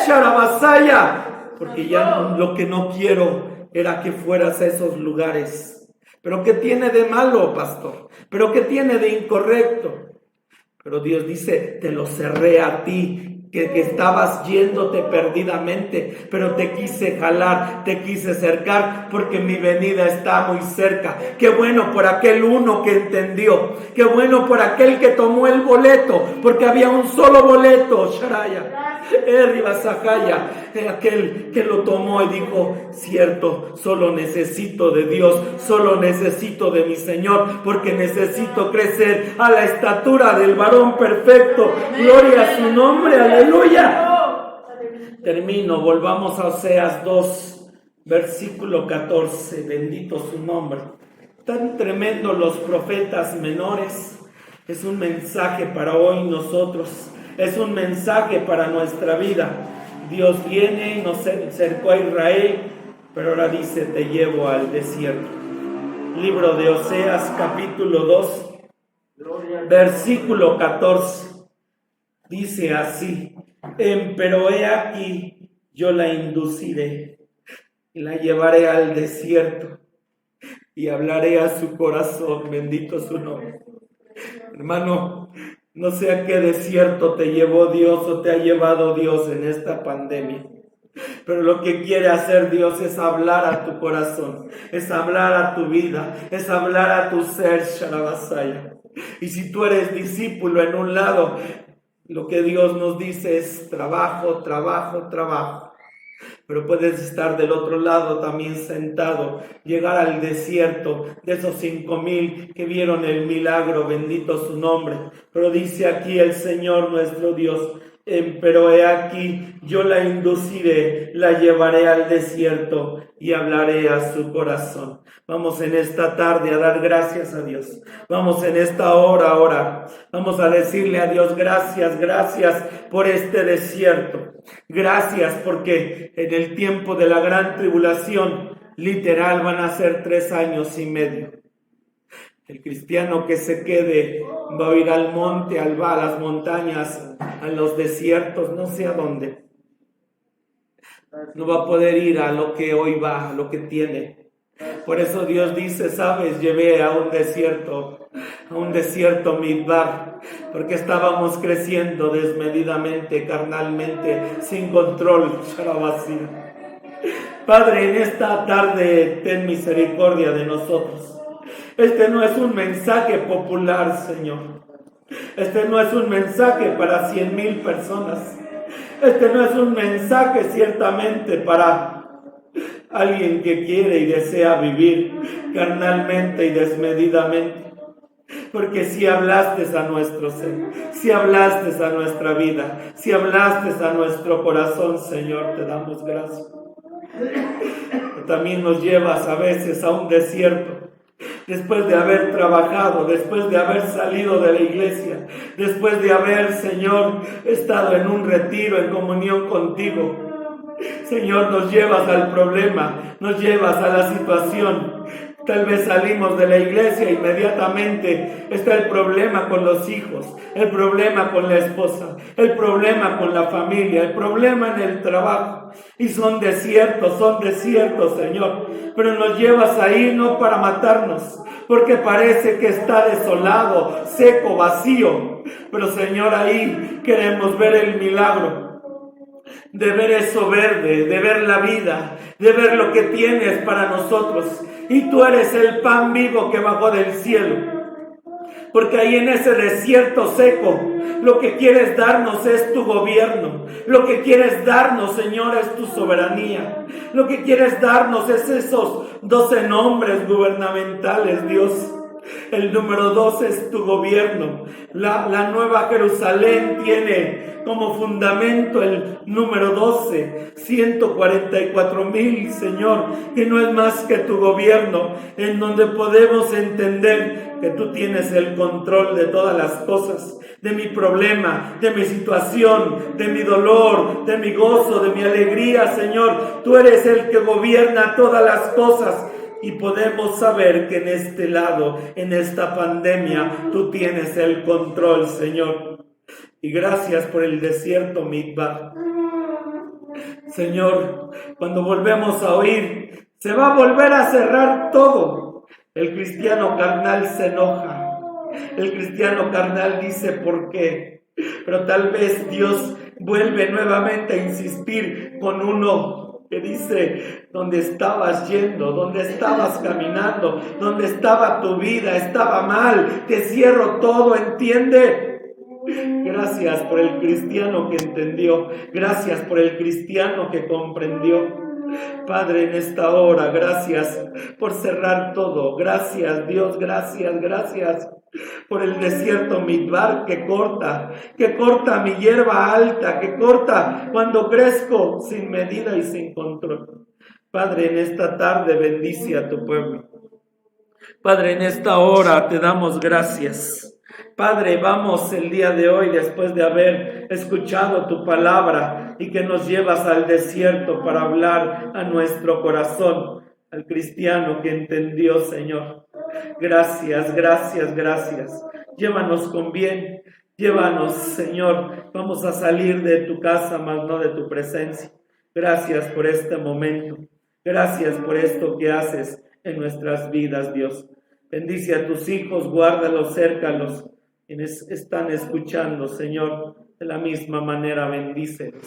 Sharabasaya. Porque ya lo que no quiero era que fueras a esos lugares. ¿Pero qué tiene de malo, pastor? ¿Pero qué tiene de incorrecto? Pero Dios dice, te lo cerré a ti, que estabas yéndote perdidamente, pero te quise jalar, te quise acercar, porque mi venida está muy cerca. Qué bueno por aquel uno que entendió, qué bueno por aquel que tomó el boleto, porque había un solo boleto, Sharaya. Aquel que lo tomó y dijo, cierto, solo necesito de Dios, solo necesito de mi Señor, porque necesito crecer a la estatura del varón perfecto. Gloria a su nombre, aleluya. Termino, volvamos a Oseas 2, versículo 14, bendito su nombre. Tan tremendo los profetas menores. Es un mensaje para hoy nosotros. Es un mensaje para nuestra vida. Dios viene y nos cercó a Israel, pero ahora dice, te llevo al desierto. Libro de Oseas, capítulo 2, versículo 14. Dice así, pero he aquí, yo la induciré y la llevaré al desierto y hablaré a su corazón. Bendito su nombre. Hermano, no sé a qué desierto te llevó Dios o te ha llevado Dios en esta pandemia. Pero lo que quiere hacer Dios es hablar a tu corazón, es hablar a tu vida, es hablar a tu ser, Sharabasaya. Y si tú eres discípulo en un lado, lo que Dios nos dice es trabajo, trabajo, trabajo. Pero puedes estar del otro lado también sentado, llegar al desierto de esos 5,000 que vieron el milagro, bendito su nombre. Pero dice aquí el Señor nuestro Dios, pero he aquí, yo la induciré, la llevaré al desierto y hablaré a su corazón. Vamos en esta tarde a dar gracias a Dios. Vamos en esta hora a orar. Vamos a decirle a Dios, gracias, gracias por este desierto. Gracias porque en el tiempo de la gran tribulación, literal, van a ser 3 años y medio. El cristiano que se quede va a ir al monte, a las montañas, a los desiertos, no sé a dónde. No va a poder ir a lo que hoy va, a lo que tiene. Por eso Dios dice, sabes, llevé a un desierto Midbar, porque estábamos creciendo desmedidamente, carnalmente, sin control. Padre, en esta tarde ten misericordia de nosotros. Este no es un mensaje popular, Señor. Este no es un mensaje para 100,000 personas. Este no es un mensaje ciertamente para alguien que quiere y desea vivir carnalmente y desmedidamente. Porque si hablaste a nuestro ser, si hablaste a nuestra vida, si hablaste a nuestro corazón, Señor, te damos gracias. También nos llevas a veces a un desierto, después de haber trabajado, después de haber salido de la iglesia, después de haber, Señor, estado en un retiro, en comunión contigo. Señor, nos llevas al problema, nos llevas a la situación. Tal vez salimos de la iglesia, inmediatamente está el problema con los hijos, el problema con la esposa, el problema con la familia, el problema en el trabajo. Y son desiertos, Señor. Pero nos llevas ahí no para matarnos, porque parece que está desolado, seco, vacío. Pero, Señor, ahí queremos ver el milagro. De ver eso verde, de ver la vida, de ver lo que tienes para nosotros. Y tú eres el pan vivo que bajó del cielo. Porque ahí en ese desierto seco, lo que quieres darnos es tu gobierno. Lo que quieres darnos, Señor, es tu soberanía. Lo que quieres darnos es esos 12 nombres gubernamentales, Dios. El número 12 es tu gobierno. La Nueva Jerusalén tiene como fundamento el número 12, 144,000, Señor, que no es más que tu gobierno, en donde podemos entender que tú tienes el control de todas las cosas, de mi problema, de mi situación, de mi dolor, de mi gozo, de mi alegría, Señor. Tú eres el que gobierna todas las cosas. Y podemos saber que en este lado, en esta pandemia, tú tienes el control, Señor. Y gracias por el desierto, Midbar. Señor, cuando volvemos a oír, se va a volver a cerrar todo. El cristiano carnal se enoja. El cristiano carnal dice, ¿por qué? Pero tal vez Dios vuelve nuevamente a insistir con uno que dice, ¿dónde estabas yendo? ¿Dónde estabas caminando? ¿Dónde estaba tu vida? Estaba mal, te cierro todo, ¿entiende? Gracias por el cristiano que entendió, gracias por el cristiano que comprendió. Padre, en esta hora, gracias por cerrar todo, gracias Dios, gracias por el desierto Midbar que corta mi hierba alta, que corta cuando crezco sin medida y sin control. Padre, en esta tarde bendice a tu pueblo. Padre, en esta hora te damos gracias. Padre, vamos el día de hoy, después de haber escuchado tu palabra y que nos llevas al desierto para hablar a nuestro corazón, al cristiano que entendió, Señor. Gracias. Llévanos con bien, llévanos, Señor. Vamos a salir de tu casa, mas no de tu presencia. Gracias por este momento. Gracias por esto que haces en nuestras vidas, Dios. Bendice a tus hijos, guárdalos, cércalos. Quienes están escuchando, Señor, de la misma manera, bendícelos.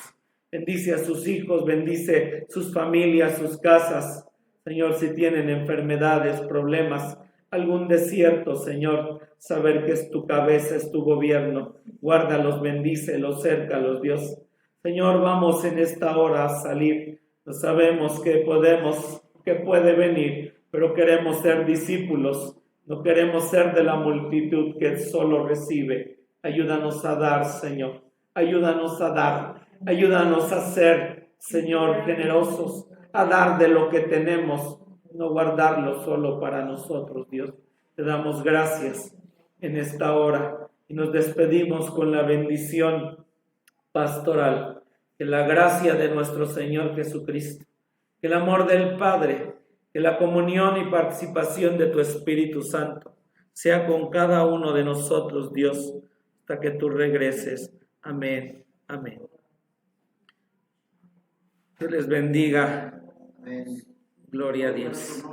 Bendice a sus hijos, bendice sus familias, sus casas. Señor, si tienen enfermedades, problemas, algún desierto, Señor, saber que es tu cabeza, es tu gobierno. Guárdalos, bendícelos, cércalos, Dios. Señor, vamos en esta hora a salir. No sabemos que puede venir, pero queremos ser discípulos. No queremos ser de la multitud que solo recibe. Ayúdanos a dar, Señor. Ayúdanos a dar. Ayúdanos a ser, Señor, generosos. A dar de lo que tenemos. No guardarlo solo para nosotros, Dios. Te damos gracias en esta hora. Y nos despedimos con la bendición pastoral. Que la gracia de nuestro Señor Jesucristo. Que el amor del Padre. Que la comunión y participación de tu Espíritu Santo sea con cada uno de nosotros, Dios, hasta que tú regreses. Amén. Dios les bendiga. Gloria a Dios.